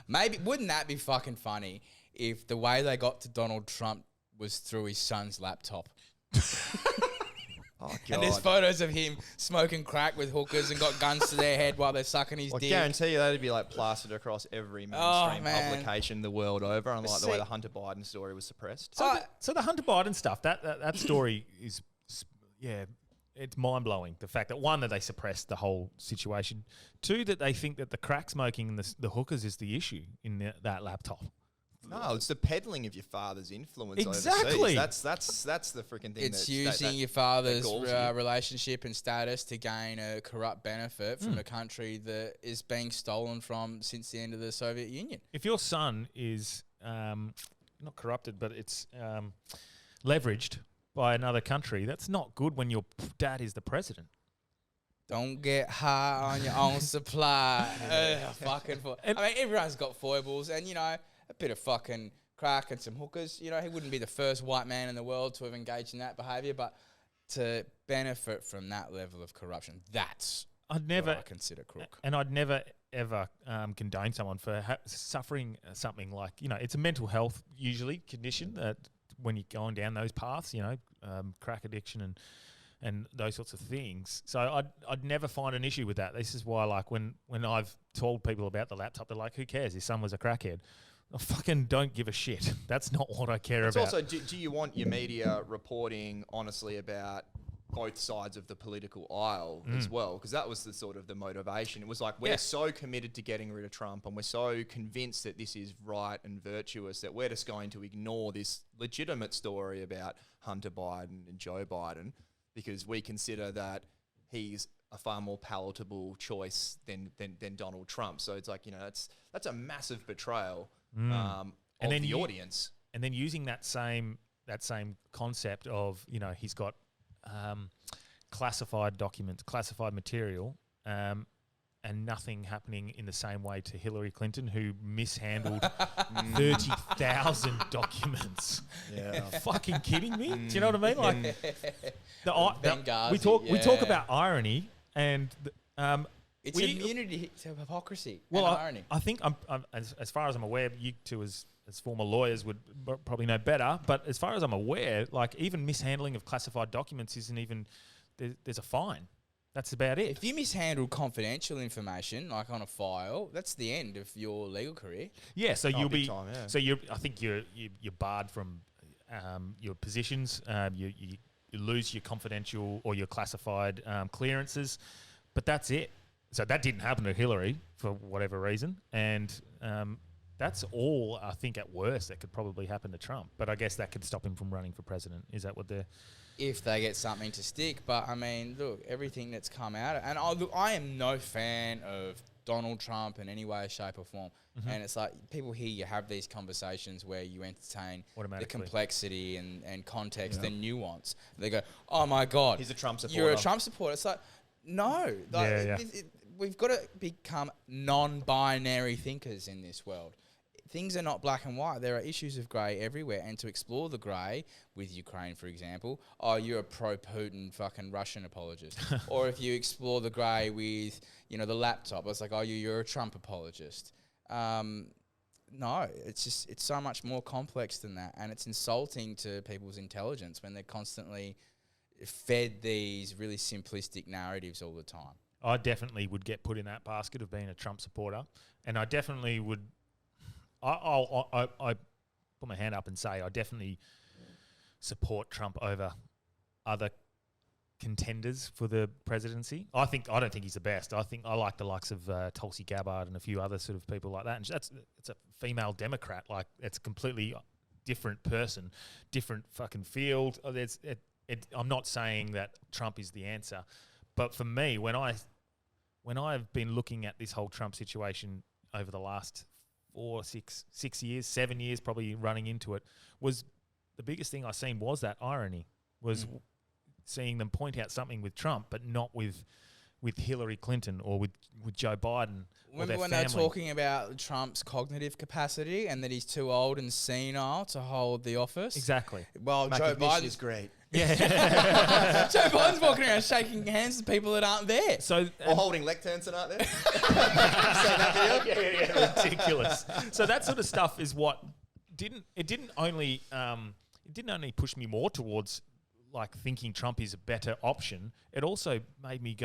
maybe wouldn't that be fucking funny if the way they got to Donald Trump was through his son's laptop? Oh, God. And there's photos of him smoking crack with hookers and got guns to their head while they're sucking his I dick. guarantee you that'd be like plastered across every mainstream publication the world over, unlike the way the Hunter Biden story was suppressed. So the Hunter Biden stuff, that story is, it's mind blowing. The fact that one, that they suppressed the whole situation. Two, that they think that the crack smoking and the hookers is the issue in that laptop. No, it's the peddling of your father's influence. Exactly. Overseas. That's the freaking thing. It's using your father's galls you. relationship and status to gain a corrupt benefit from a country that is being stolen from since the end of the Soviet Union. If your son is not corrupted, but it's leveraged by another country, that's not good when your dad is the president. Don't get high on your own supply. I mean, everyone's got foibles, and a bit of fucking crack and some hookers. He wouldn't be the first white man in the world to have engaged in that behaviour, but to benefit from that level of corruption, that's what I consider crook. And I'd never, ever condone someone for suffering something like, it's a mental health, usually, condition that when you're going down those paths, crack addiction and those sorts of things. So I'd never find an issue with that. This is why, like, when I've told people about the laptop, they're like, who cares? His son was a crackhead. I fucking don't give a shit. That's not what I care about. Also, do you want your media reporting honestly about both sides of the political aisle as well? Because that was the sort of the motivation. It was like, we're so committed to getting rid of Trump and we're so convinced that this is right and virtuous that we're just going to ignore this legitimate story about Hunter Biden and Joe Biden because we consider that he's a far more palatable choice than Donald Trump. So it's like, that's a massive betrayal of the audience. And then using that same concept of, he's got classified documents, classified material, and nothing happening in the same way to Hillary Clinton, who mishandled 30,000 documents. Yeah. Fucking kidding me? Do you know what I mean? Like we talk about irony and it's immunity to hypocrisy. Well, and irony. I think I'm as far as I'm aware, you two as former lawyers would probably know better. But as far as I'm aware, like even mishandling of classified documents isn't even there's a fine. That's about it. If you mishandle confidential information, like on a file, that's the end of your legal career. Yeah, so you'll be. Time, yeah. So I think you're barred from your positions. You lose your confidential or your classified clearances, but that's it. So that didn't happen to Hillary for whatever reason, and that's all I think at worst that could probably happen to Trump. But I guess that could stop him from running for president. Is that what they're? If they get something to stick. But, I mean, look, everything that's come out... And I am no fan of Donald Trump in any way, shape or form. Mm-hmm. And it's like people hear you have these conversations where you entertain the complexity and context and nuance. They go, oh, my God. He's a Trump supporter. You're a Trump supporter. It's like, no. We've got to become non-binary thinkers in this world. Things are not black and white. There are issues of grey everywhere. And to explore the grey with Ukraine, for example, you're a pro-Putin fucking Russian apologist. Or if you explore the grey with, the laptop, it's like, you're a Trump apologist. No, it's so much more complex than that. And it's insulting to people's intelligence when they're constantly fed these really simplistic narratives all the time. I definitely would get put in that basket of being a Trump supporter. And I definitely would... I put my hand up and say I definitely support Trump over other contenders for the presidency. I don't think he's the best. I think I like the likes of Tulsi Gabbard and a few other sort of people like that. And it's a female Democrat. Like it's a completely different person, different fucking field. I'm not saying that Trump is the answer, but for me, when I've been looking at this whole Trump situation over the last 6 years, 7 years, probably running into it, was the biggest thing I seen was that irony. Was seeing them point out something with Trump, but not with Hillary Clinton or with Joe Biden. Remember when they were talking about Trump's cognitive capacity and that he's too old and senile to hold the office? Exactly. Well, My Joe cognition Biden is great. Yeah. Joe Biden's walking around shaking hands with people that aren't there. So Or holding lecterns tonight there. Seen that video? yeah, ridiculous. So that sort of stuff is what didn't only push me more towards like thinking Trump is a better option. It also made me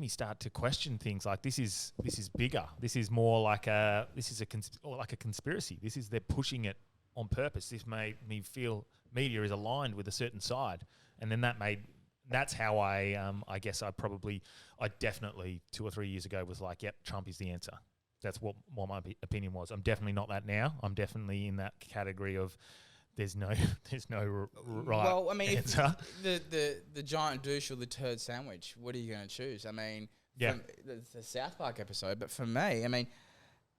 start to question things like this is bigger. This is more like a conspiracy. They're pushing it on purpose. This made me feel media is aligned with a certain side, and then that's how I guess I definitely 2 or 3 years ago was like, yep, Trump is the answer. That's what my opinion was. I'm definitely not that now. I'm definitely in that category of there's no right. Well, I mean, answer. if the giant douche or the turd sandwich, what are you going to choose? I mean, Yeah. the South Park episode, but for me, I mean,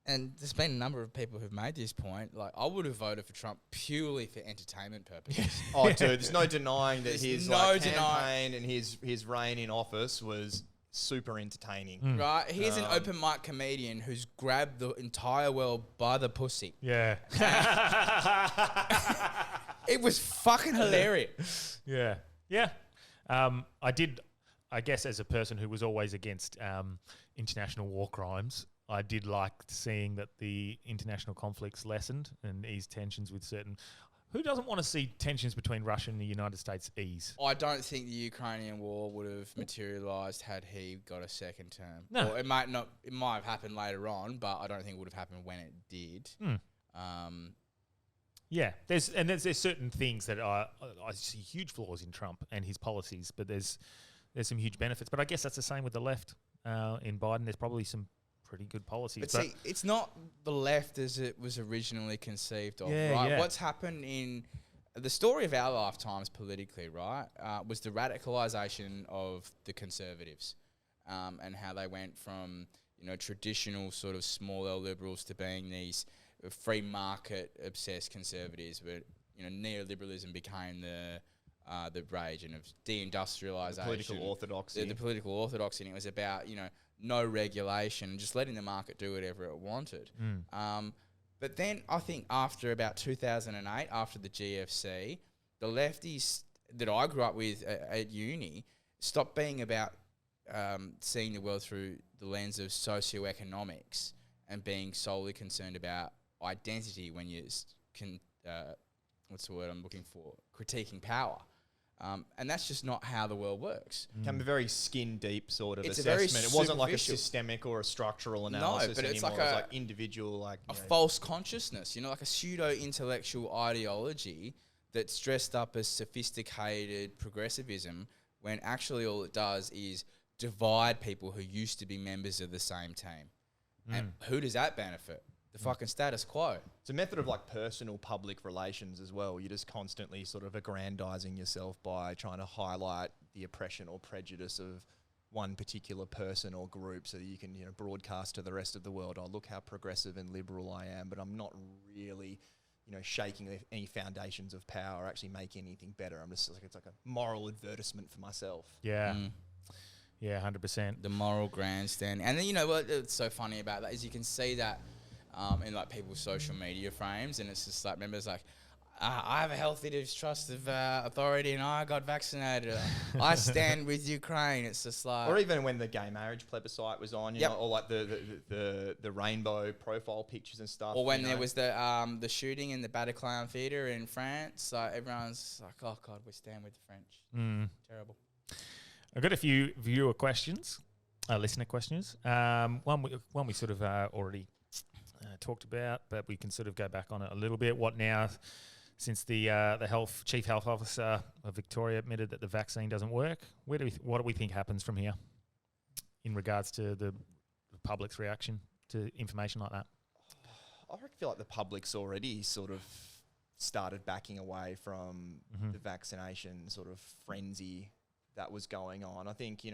and there's been a number of people who've made this point. Like, I would have voted for Trump purely for entertainment purposes. Oh, dude, there's no denying that his no campaign and his reign in office was super entertaining. Right? Here's an open mic comedian who's grabbed the entire world by the pussy. Yeah. It was fucking hilarious. Yeah. Yeah. I guess as a person who was always against international war crimes, I did like seeing that the international conflicts lessened and eased tensions with certain... Who doesn't want to see tensions between Russia and the United States ease? I don't think the Ukrainian war would have materialised had he got a second term. No. Or it might not. It might have happened later on, but I don't think it would have happened when it did. Yeah, there's certain things that I see huge flaws in Trump and his policies, but there's some huge benefits. But I guess that's the same with the left in Biden. There's probably some pretty good policies. But see, it's not the left as it was originally conceived of, right? Yeah. What's happened in the story of our lifetimes politically, right, was the radicalisation of the Conservatives and how they went from, traditional sort of small L liberals to being these free market obsessed conservatives, but neoliberalism became the rage and of deindustrialisation, Political orthodoxy. The political orthodoxy, and it was about no regulation and just letting the market do whatever it wanted. But then I think after about 2008, after the GFC, the lefties that I grew up with at uni stopped being about seeing the world through the lens of socioeconomics and being solely concerned about identity when you what's the word I'm looking for? Critiquing power. And that's just not how the world works. Became a very skin deep sort of It's a very assessment. It wasn't like a superficial. systemic or a structural analysis but it's anymore. like It was a- like individual, A false consciousness, like a pseudo-intellectual ideology that's dressed up as sophisticated progressivism when actually all it does is divide people who used to be members of the same team. And who does that benefit? The fucking status quo. It's a method of like personal public relations as well. You're just constantly sort of aggrandizing yourself by trying to highlight the oppression or prejudice of one particular person or group so that you can broadcast to the rest of the world, oh, look how progressive and liberal I am, but I'm not really shaking any foundations of power or actually making anything better. I'm just like, it's like a moral advertisement for myself. Yeah. Yeah, 100%. The moral grandstand. And then, what's so funny about that is you can see that in like people's social media frames, and it's just like, remember, it's like, I have a healthy distrust of authority and I got vaccinated. I stand with Ukraine. It's just like... Or even when the gay marriage plebiscite was on, Yep. or like the rainbow profile pictures and stuff. Or when there was the shooting in the Bataclan Theatre in France, like everyone's like, oh God, we stand with the French. Terrible. I've got a few viewer questions, listener questions. One we sort of already talked about, but we can sort of go back on it a little bit. What now, since the chief health officer of Victoria admitted that the vaccine doesn't work? What do we think happens from here in regards to the public's reaction to information like that? I feel like the public's already sort of started backing away from the vaccination sort of frenzy that was going on. I think,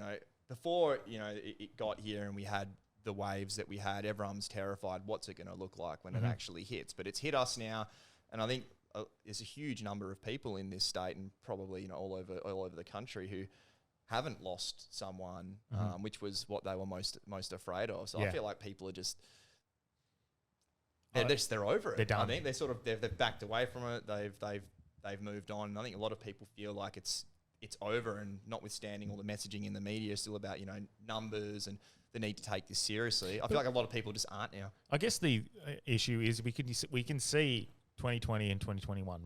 before, it got here and we had the waves that we had, everyone's terrified. What's it going to look like when it actually hits? But it's hit us now. And I think there's a huge number of people in this state and probably all over the country who haven't lost someone, which was what they were most afraid of. So I feel like people are just they're over it. They're done. I think they've backed away from it. They've moved on. And I think a lot of people feel like it's over, and notwithstanding all the messaging in the media still about numbers and the need to take this seriously. I feel like a lot of people just aren't now. I guess the issue is we can see 2020 and 2021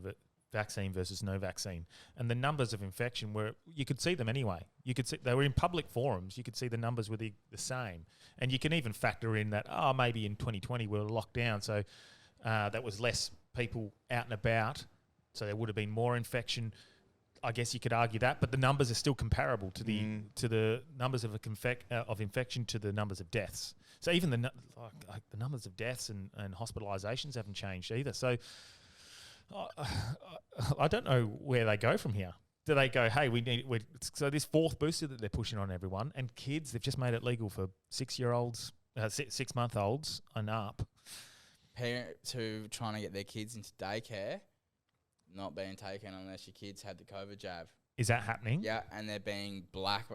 vaccine versus no vaccine, and the numbers of infection you could see them anyway. You could see they were in public forums. You could see the numbers were the same, and you can even factor in that maybe in 2020 we were locked down, so that was less people out and about, so there would have been more infection. I guess you could argue that, but the numbers are still comparable to the numbers of infection to the numbers of deaths. So even the numbers of deaths and hospitalizations haven't changed either. So I don't know where they go from here. Do they go, hey, so this fourth booster that they're pushing on everyone, and kids, they've just made it legal for 6-month-olds and up. Parents who trying to get their kids into daycare not being taken unless your kids had the COVID jab. Is that happening? Yeah, and they're being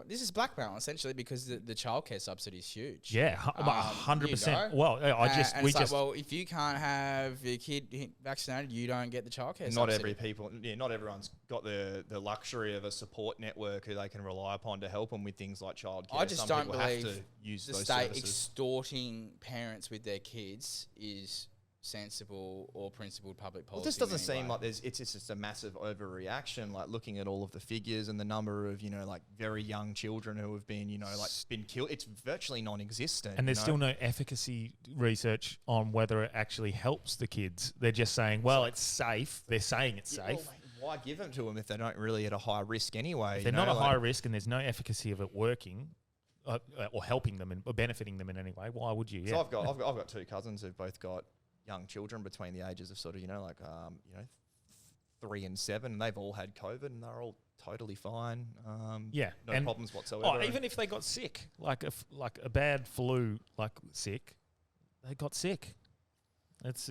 this is blackmail essentially because the childcare subsidy is huge. Yeah, 100%. Well, well, if you can't have your kid vaccinated, you don't get the childcare subsidy. Not Not everyone's got the luxury of a support network who they can rely upon to help them with things like childcare. I just don't believe have to use the those state services. Extorting parents with their kids is sensible or principled public policy. Well, this doesn't seem like it's just a massive overreaction. Like looking at all of the figures and the number of very young children who have been been killed, it's virtually non-existent. And there's still no efficacy research on whether it actually helps the kids. They're just saying, well, it's safe. They're saying it's safe. Well, why give them to them if they're not really at a high risk anyway? If they're not a high risk and there's no efficacy of it working or helping them or benefiting them in any way, why would you? So I've got two cousins who've both got young children between the ages of 3 and 7, and they've all had COVID and they're all totally fine. No problems whatsoever. Even if they got sick, like a bad flu, they got sick. That's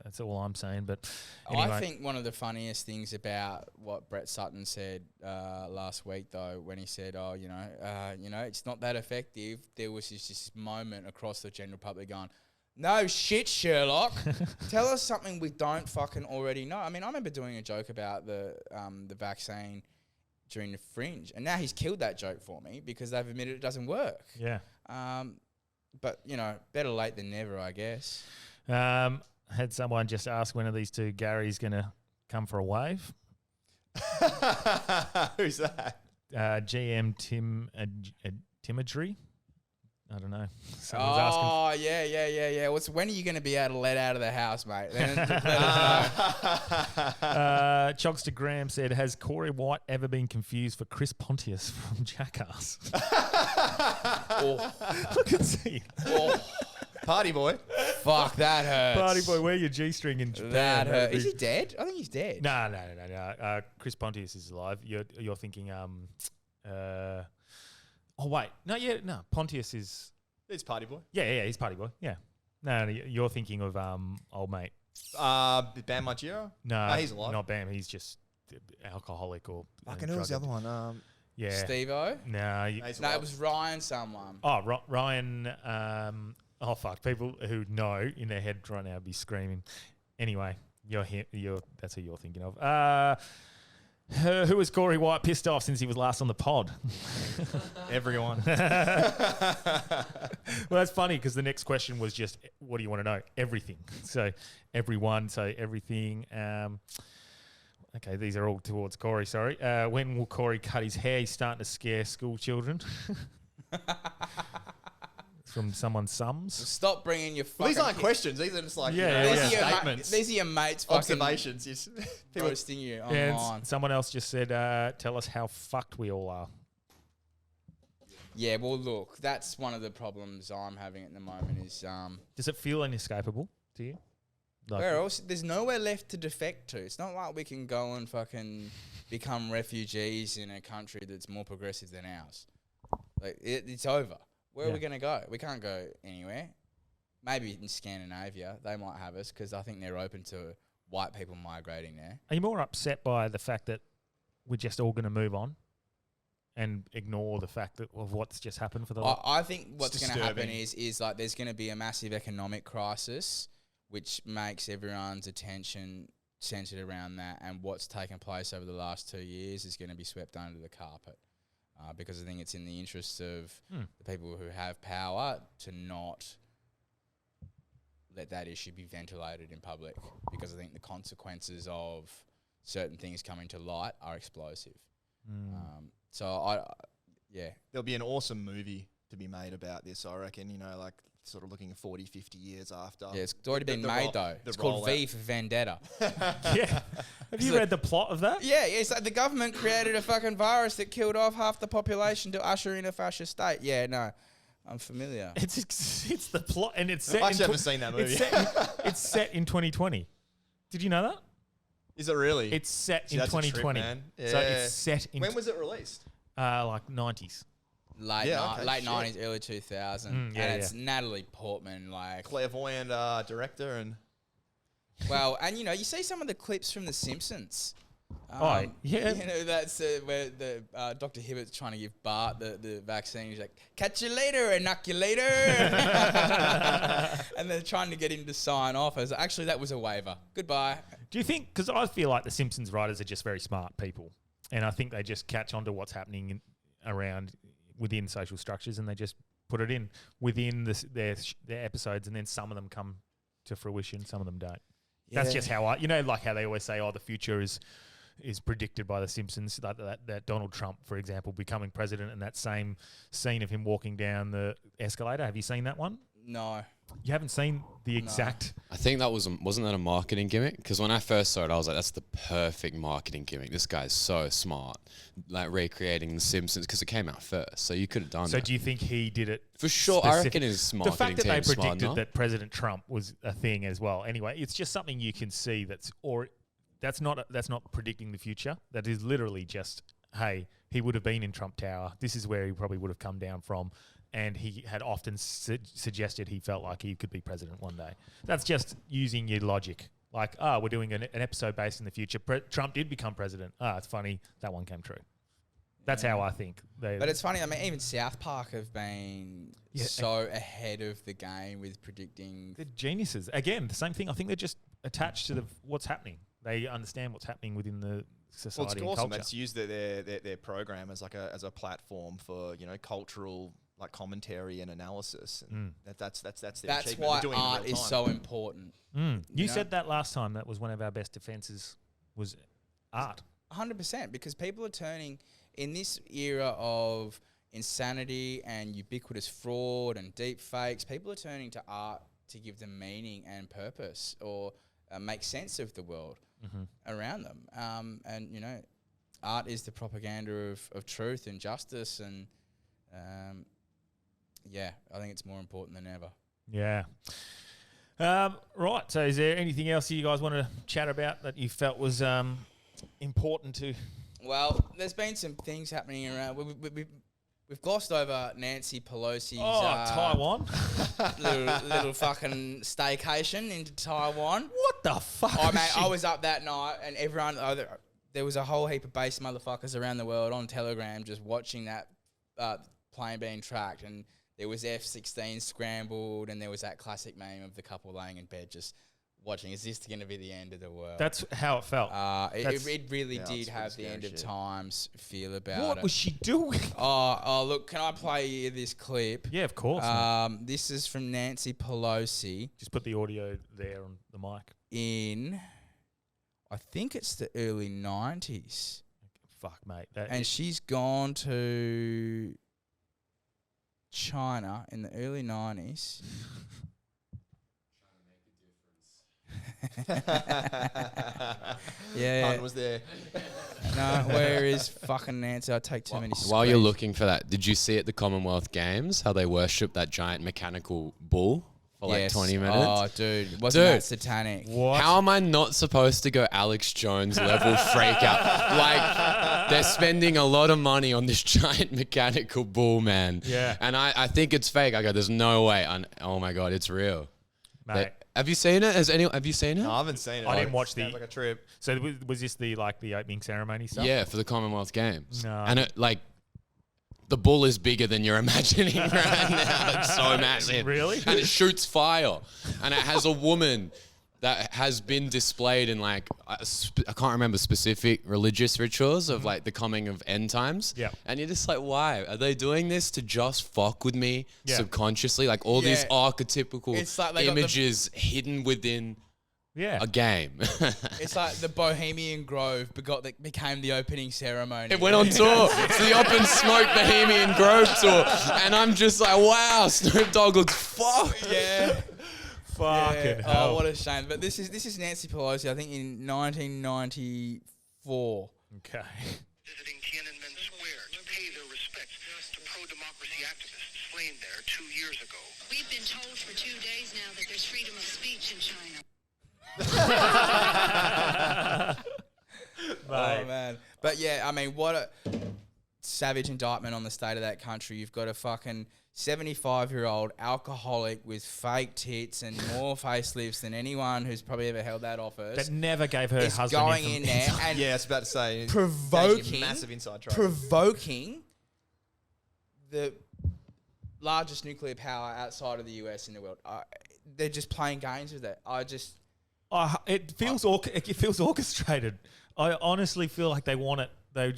that's all I'm saying. But anyway. I think one of the funniest things about what Brett Sutton said last week, though, when he said, it's not that effective. There was this moment across the general public going, no shit, Sherlock. Tell us something we don't fucking already know. I mean, I remember doing a joke about the vaccine during the Fringe, and now he's killed that joke for me because they've admitted it doesn't work. Yeah. But better late than never, I guess. Had someone just ask when are these two Garys going to come for a wave? Who's that? GM Timadry. I don't know. Someone's asking. Yeah. When are you going to be able to let out of the house, mate? Chogster Graham said, has Corey White ever been confused for Chris Pontius from Jackass? Look and see. Party boy. Fuck, that hurts. Party boy, wear your G-string in Japan. That hurts. Is he dead? I think he's dead. No. Chris Pontius is alive. You're thinking, Pontius is... It's Party Boy. Yeah, he's Party Boy. Yeah. No, you're thinking of old mate. Bam Margera? No, he's alive. Not Bam. He's just alcoholic or... Fucking who was the other one? Yeah. Steve-O? No. It was Ryan someone. Oh, Ryan... fuck. People who know in their head right now would be screaming. Anyway, that's who you're thinking of. Who was Corey White pissed off since he was last on the pod? Everyone. Well, that's funny because the next question was just, what do you want to know? Everything. So everyone, so everything. Okay, these are all towards Corey, sorry. When will Corey cut his hair? He's starting to scare school children. From someone's sums. Stop bringing your fucking... These aren't questions. These are just like statements. These are your mates' observations. People roasting you online. And someone else just said, tell us how fucked we all are. Yeah, well, look, that's one of the problems I'm having at the moment is... Does it feel inescapable to you? Where else? There's nowhere left to defect to. It's not like we can go and fucking become refugees in a country that's more progressive than ours. Like, it's over. Where are we going to go? We can't go anywhere. Maybe in Scandinavia, they might have us because I think they're open to white people migrating there. Are you more upset by the fact that we're just all going to move on and ignore the fact of what's just happened for the I think what's going to happen disturbing. is like there's going to be a massive economic crisis, which makes everyone's attention centered around that, and what's taken place over the last 2 years is going to be swept under the carpet. Because I think it's in the interest of the people who have power to not let that issue be ventilated in public, because I think the consequences of certain things coming to light are explosive. There'll be an awesome movie to be made about this, I reckon, you know, like sort of looking 40, 50 years after. Yeah, it's already been made though. It's called V for Vendetta. Yeah. Have you read the plot of that? Yeah, it's like the government created a fucking virus that killed off half the population to usher in a fascist state. Yeah, no, I'm familiar. It's the plot, and it's set. I actually haven't seen that movie. It's set in 2020. Did you know that? Is it really? It's set See, in that's a trip, 2020. man. So Yeah. it's set in When was it released? like 90s. Late shit. 90s, early 2000s. yeah, and it's Natalie Portman, like... Clairvoyant director and... Well, and you know, you see some of the clips from The Simpsons. Yeah. You know, that's where the Dr. Hibbert's trying to give Bart the vaccine. He's like, catch you later, inoculator. And they're trying to get him to sign off. I was like, actually, that was a waiver. Goodbye. Do you think, because I feel like the Simpsons writers are just very smart people, and I think they just catch on to what's happening around within social structures, and they just put it in within their episodes, and then some of them come to fruition, some of them don't. That's just how like how they always say, the future is predicted by the Simpsons, like that Donald Trump, for example, becoming president, and that same scene of him walking down the escalator. Have you seen that one? No. You haven't seen the exact... I think that wasn't that a marketing gimmick? Because when I first saw it, I was like, that's the perfect marketing gimmick. This guy's so smart, like recreating The Simpsons, because it came out first. So you could have done that. So do you think he did it? For sure, I reckon his The marketing fact that they team's smart predicted enough. that President Trump was a thing as well. Anyway, it's just something you can see that's not predicting the future. That is literally just, hey, he would have been in Trump Tower. This is where he probably would have come down from. And he had often suggested he felt like he could be president one day. That's just using your logic. Like, we're doing an episode based in the future. Trump did become president. It's funny. That one came true. That's how I think. But it's funny. I mean, even South Park have been so ahead of the game with predicting. They're geniuses. Again, the same thing. I think they're just attached to what's happening. They understand what's happening within the society Well, it's and awesome. culture. It's used their program as like a platform for, you know, cultural like commentary and analysis. And that's their That's achievement. why They're doing it in art real is time. so important. You said that last time. That was one of our best defenses was art. 100%, because people are turning in this era of insanity and ubiquitous fraud and deep fakes. People are turning to art to give them meaning and purpose, or make sense of the world around them. And you know, art is the propaganda of truth and justice, and I think it's more important than ever. Yeah. Right. So, is there anything else you guys want to chat about that you felt was important to? Well, there's been some things happening around. We've glossed over Nancy Pelosi's Taiwan. little fucking staycation into Taiwan. What the fuck? Oh man, I was up that night, and everyone. There was a whole heap of base motherfuckers around the world on Telegram just watching that plane being tracked, and there was F-16 scrambled, and there was that classic meme of the couple laying in bed just watching. Is this going to be the end of the world? That's how it felt. It really did it's have the pretty end of scary shit. times feel about it. What was she doing? Oh, look, can I play you this clip? Yeah, of course. mate. This is from Nancy Pelosi Just put the audio there on the mic. in, I think it's the early 90s. Fuck, mate. And she's gone to China in the early 90s. Yeah. Pun was there. No, where is fucking Nancy? I take too many While you're screens. looking for that, did you see at the Commonwealth Games how they worshipped that giant mechanical bull for like Yes. 20 minutes? Oh, dude. Wasn't Dude. that satanic? What? How am I not supposed to go Alex Jones level freak out? Like, they're spending a lot of money on this giant mechanical bull, man. Yeah. And I think it's fake. I go, there's no way. Oh my God, it's real. Mate, Have you seen it? Have you seen it? No, I haven't seen it. I didn't watch Sounds like a trip. So was this the opening ceremony stuff? Yeah, for the Commonwealth Games. No. And the bull is bigger than you're imagining right now. It's so massive. Really? And it shoots fire. And it has a woman that has been displayed in I can't remember specific religious rituals of the coming of end times. Yeah. And you're just like, why? Are they doing this to just fuck with me subconsciously? Like all these Yeah. archetypical It's like they got the- images hidden within Yeah. a game. It's like the Bohemian Grove became the opening ceremony. It went on tour. It's the Up and Smoke Bohemian Grove tour. And I'm just like, wow, Snoop Dogg looks fucked. Yeah. Fucking Yeah. hell. Oh, what a shame. But this is Nancy Pelosi, I think in 1994. Okay. Visiting Tiananmen Square to pay their respects to pro-democracy activists slain there 2 years ago. We've been told for 2 days now that there's freedom of speech in China. Oh, man. But yeah, I mean, what a savage indictment on the state of that country. You've got a fucking 75-year-old alcoholic with fake tits and more facelifts than anyone who's probably ever held that office. That never gave her is husband going in there and Yeah, I was about to say. provoking, Massive inside track. provoking the largest nuclear power outside of the US in the world. They're just playing games with it. It feels orchestrated. I honestly feel like they want it. They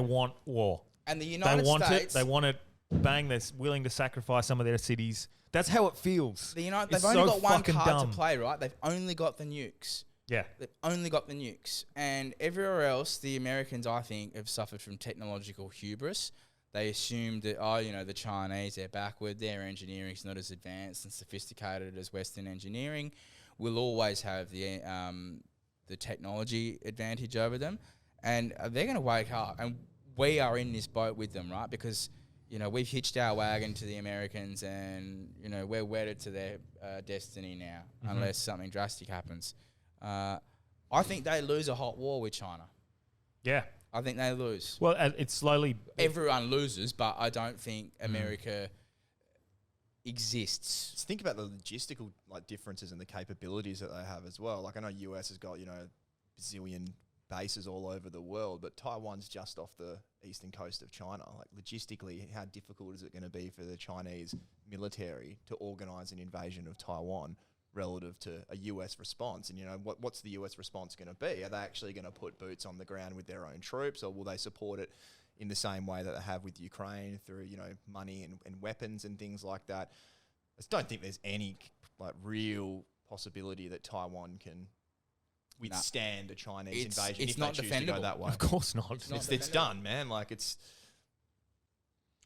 want war. And the United States, They want it. Bang! They're willing to sacrifice some of their cities. That's how it feels. they've It's only so got one fucking card dumb. to play, right? They've only got the nukes. Yeah. They've only got the nukes. And everywhere else, the Americans, I think, have suffered from technological hubris. They assumed that, the Chinese, they're backward, their engineering's not as advanced and sophisticated as Western engineering. We'll always have the technology advantage over them. And they're going to wake up. And we are in this boat with them, right? Because, we've hitched our wagon to the Americans and, we're wedded to their destiny now, unless something drastic happens. I think they lose a hot war with China. Yeah. I think they lose. Well, it's slowly. Everyone loses, but I don't think America exists. Just think about the logistical differences and the capabilities that they have as well. I know US has got bazillion bases all over the world, but Taiwan's just off the eastern coast of China. Logistically, how difficult is it going to be for the Chinese military to organise an invasion of Taiwan relative to a US response? And what's the US response going to be? Are they actually going to put boots on the ground with their own troops, or will they support it in the same way that they have with Ukraine through money and weapons and things like that? I just don't think there's any real possibility that Taiwan can withstand a Chinese invasion it's if not they choose to go defendable. that way. Of course not. It's done, man. It's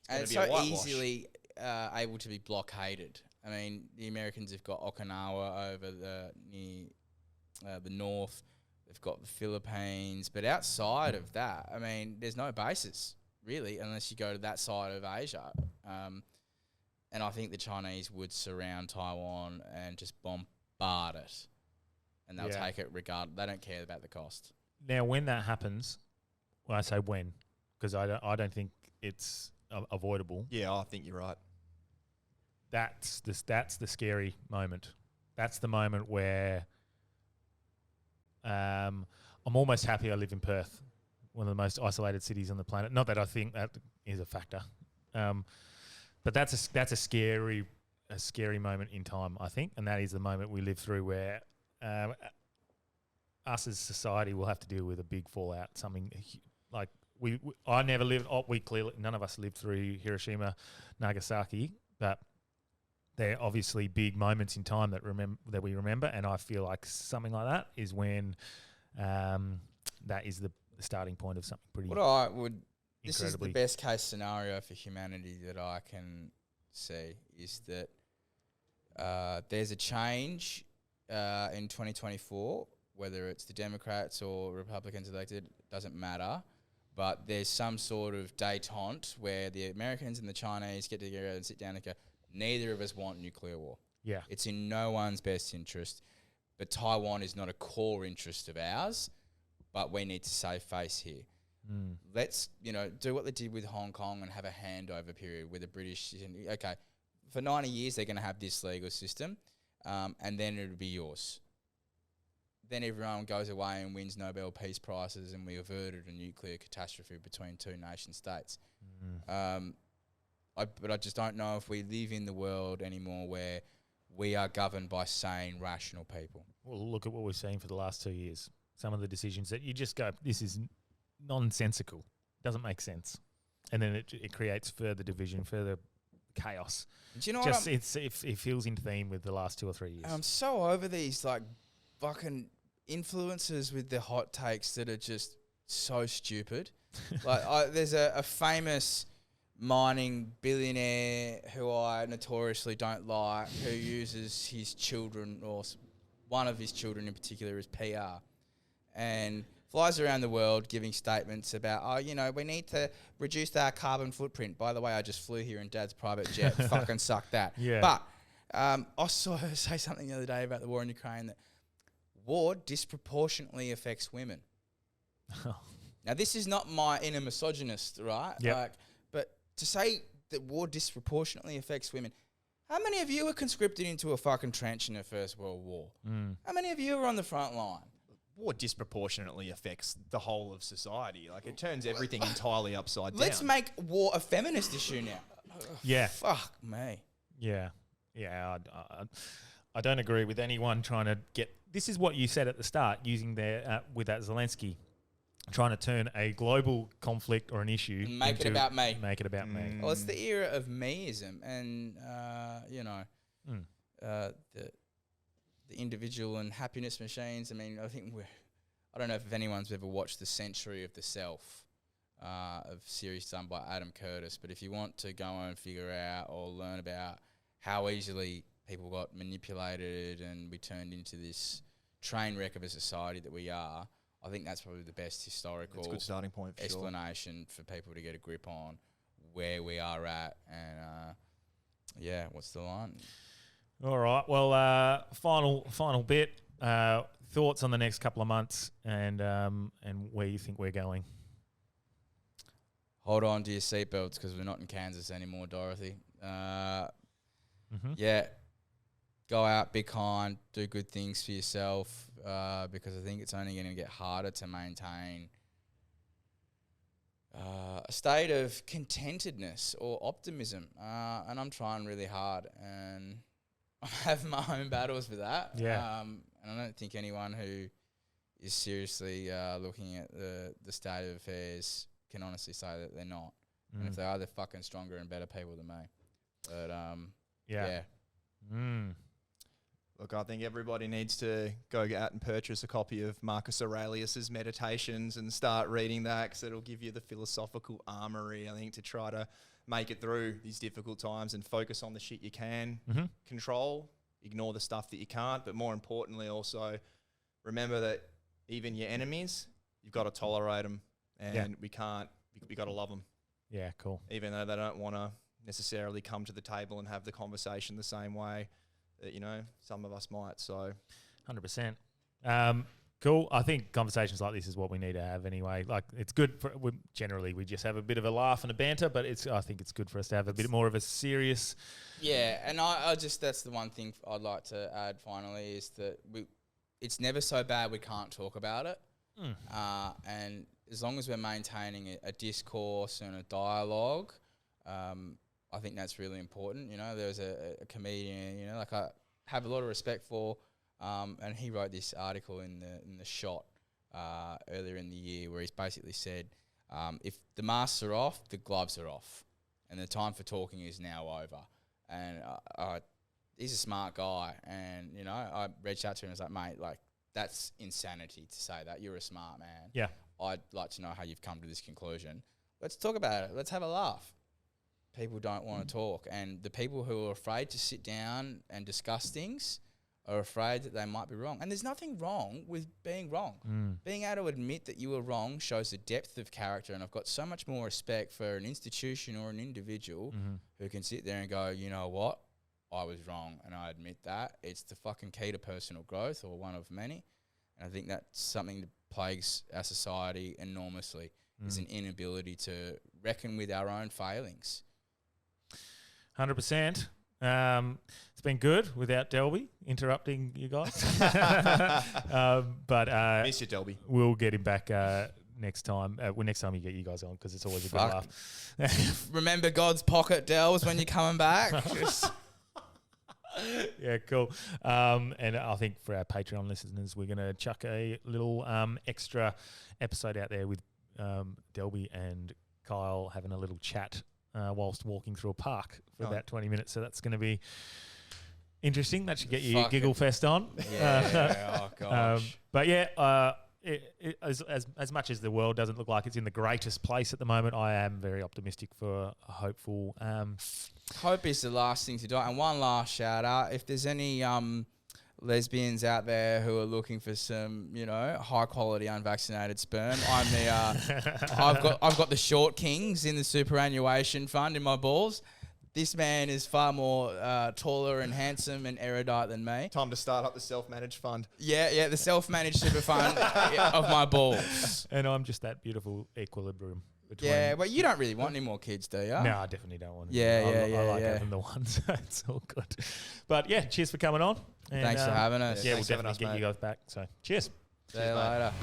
And it's gonna so be a whitewash. easily able to be blockaded. I mean, the Americans have got Okinawa over near the north. They've got the Philippines. But outside of that, I mean, there's no bases, really, unless you go to that side of Asia. And I think the Chinese would surround Taiwan and just bombard it. And they'll take it regardless. They don't care about the cost. Now, when that happens, well, I say when, because I don't think it's avoidable. Yeah, I think you're right. That's the scary moment. That's the moment where I'm almost happy I live in Perth, one of the most isolated cities on the planet. Not that I think that is a factor, but that's a scary moment in time, I think, and that is the moment we live through where us as society will have to deal with a big fallout. Something like I never lived. We clearly none of us lived through Hiroshima, Nagasaki, but they're obviously big moments in time that we remember, and I feel like something like that is when that is the starting point of something pretty. This is the best case scenario for humanity that I can see, is that there's a change in 2024, whether it's the Democrats or Republicans elected, doesn't matter. But there's some sort of détente where the Americans and the Chinese get together and sit down and go, neither of us want nuclear war. Yeah. It's in no one's best interest. But Taiwan is not a core interest of ours, but we need to save face here. Let's, do what they did with Hong Kong and have a handover period with the British. Okay, for 90 years they're going to have this legal system. and then it would be yours. Then everyone goes away and wins Nobel Peace Prizes, and we averted a nuclear catastrophe between two nation states. But I just don't know if we live in the world anymore where we are governed by sane, rational people. Well, look at what we've seen for the last 2 years. Some of the decisions that you just go, this is nonsensical. Doesn't make sense. And then it creates further division, further chaos. Do you know just what? It feels in theme with the last 2 or 3 years. I'm so over these like fucking influencers with their hot takes that are just so stupid. There's a famous mining billionaire who I notoriously don't like, who uses his children, or one of his children in particular, as PR, and flies around the world giving statements about, we need to reduce our carbon footprint. By the way, I just flew here in Dad's private jet. Fucking suck that. Yeah. But I saw her say something the other day about the war in Ukraine, that war disproportionately affects women. Now, this is not my inner misogynist, right? Yep. But to say that war disproportionately affects women, how many of you were conscripted into a fucking trench in the First World War? How many of you were on the front line? War disproportionately affects the whole of society. Like, it turns everything entirely upside down. Let's make war a feminist issue now. Yeah. Fuck me. Yeah. I don't agree with anyone trying to get... This is what you said at the start, using with that Zelensky, trying to turn a global conflict or an issue... Make it about me. Make it about me. Well, it's the era of meism, and, the individual and happiness machines. I mean, I don't know if anyone's ever watched The Century of the Self, of series done by Adam Curtis, but if you want to go and figure out or learn about how easily people got manipulated and we turned into this train wreck of a society that we are, I think that's probably the best historical That's a good starting point for explanation for people to get a grip on where we are at. And what's the line? All right. Well, final bit. Thoughts on the next couple of months and where you think we're going? Hold on to your seatbelts because we're not in Kansas anymore, Dorothy. Yeah. Go out, be kind, do good things for yourself, because I think it's only going to get harder to maintain a state of contentedness or optimism. And I'm trying really hard, and I have my own battles with that. Yeah. And I don't think anyone who is seriously looking at the state of affairs can honestly say that they're not. And if they are, they're fucking stronger and better people than me. But, yeah. Look, I think everybody needs to go out and purchase a copy of Marcus Aurelius's Meditations and start reading that, because it'll give you the philosophical armory, I think, to try to make it through these difficult times and focus on the shit you can control, ignore the stuff that you can't, but more importantly also remember that even your enemies, you've got to tolerate them, and we got to love them. Yeah, cool. Even though they don't want to necessarily come to the table and have the conversation the same way that, some of us might. So 100%. Cool. I think conversations like this is what we need to have anyway. Like, it's good for generally we just have a bit of a laugh and a banter, but I think it's good for us to have a bit more of a serious. Yeah, and I just, that's the one thing I'd like to add finally, is that it's never so bad we can't talk about it. And as long as we're maintaining a discourse and a dialogue, I think that's really important. There was a comedian, I have a lot of respect for, and he wrote this article in the Shot earlier in the year, where he's basically said, if the masks are off, the gloves are off, and the time for talking is now over. And he's a smart guy, and I reached out to him and was like, mate, like, that's insanity to say that. You're a smart man. Yeah. I'd like to know how you've come to this conclusion. Let's talk about it. Let's have a laugh. People don't want to talk, and the people who are afraid to sit down and discuss things are afraid that they might be wrong. And there's nothing wrong with being wrong. Being able to admit that you were wrong shows the depth of character, and I've got so much more respect for an institution or an individual who can sit there and go, you know what, I was wrong, and I admit that. It's the fucking key to personal growth, or one of many. And I think that's something that plagues our society enormously, is an inability to reckon with our own failings. 100%. It's been good without Delby interrupting you guys. But Miss you, Delby. we'll get him back next time. Next time you get you guys on, because it's always a good Fuck. laugh. Remember God's pocket, Dells, when you're coming back. Yeah, cool. And I think for our Patreon listeners, we're going to chuck a little extra episode out there with Delby and Kyle having a little chat whilst walking through a park for about 20 minutes. So that's going to be interesting. That should get your giggle fest on. Yeah. Oh, gosh. But yeah, as much as the world doesn't look like it's in the greatest place at the moment, I am very optimistic for a hopeful. Hope is the last thing to die. And one last shout out. If there's any lesbians out there who are looking for some, high quality unvaccinated sperm, I'm the I've got the short kings in the superannuation fund in my balls. This man is far more taller and handsome and erudite than me. Time to start up the self-managed fund. Yeah, the self-managed super fund of my balls. And I'm just that beautiful equilibrium between. Yeah, but you don't really want any more kids, do you? No, I definitely don't want to. I like having the ones. It's all good. But yeah, cheers for coming on. And, Thanks for having us. Yeah, we'll Thanks for having definitely us, get mate. you guys back. So cheers. See you later.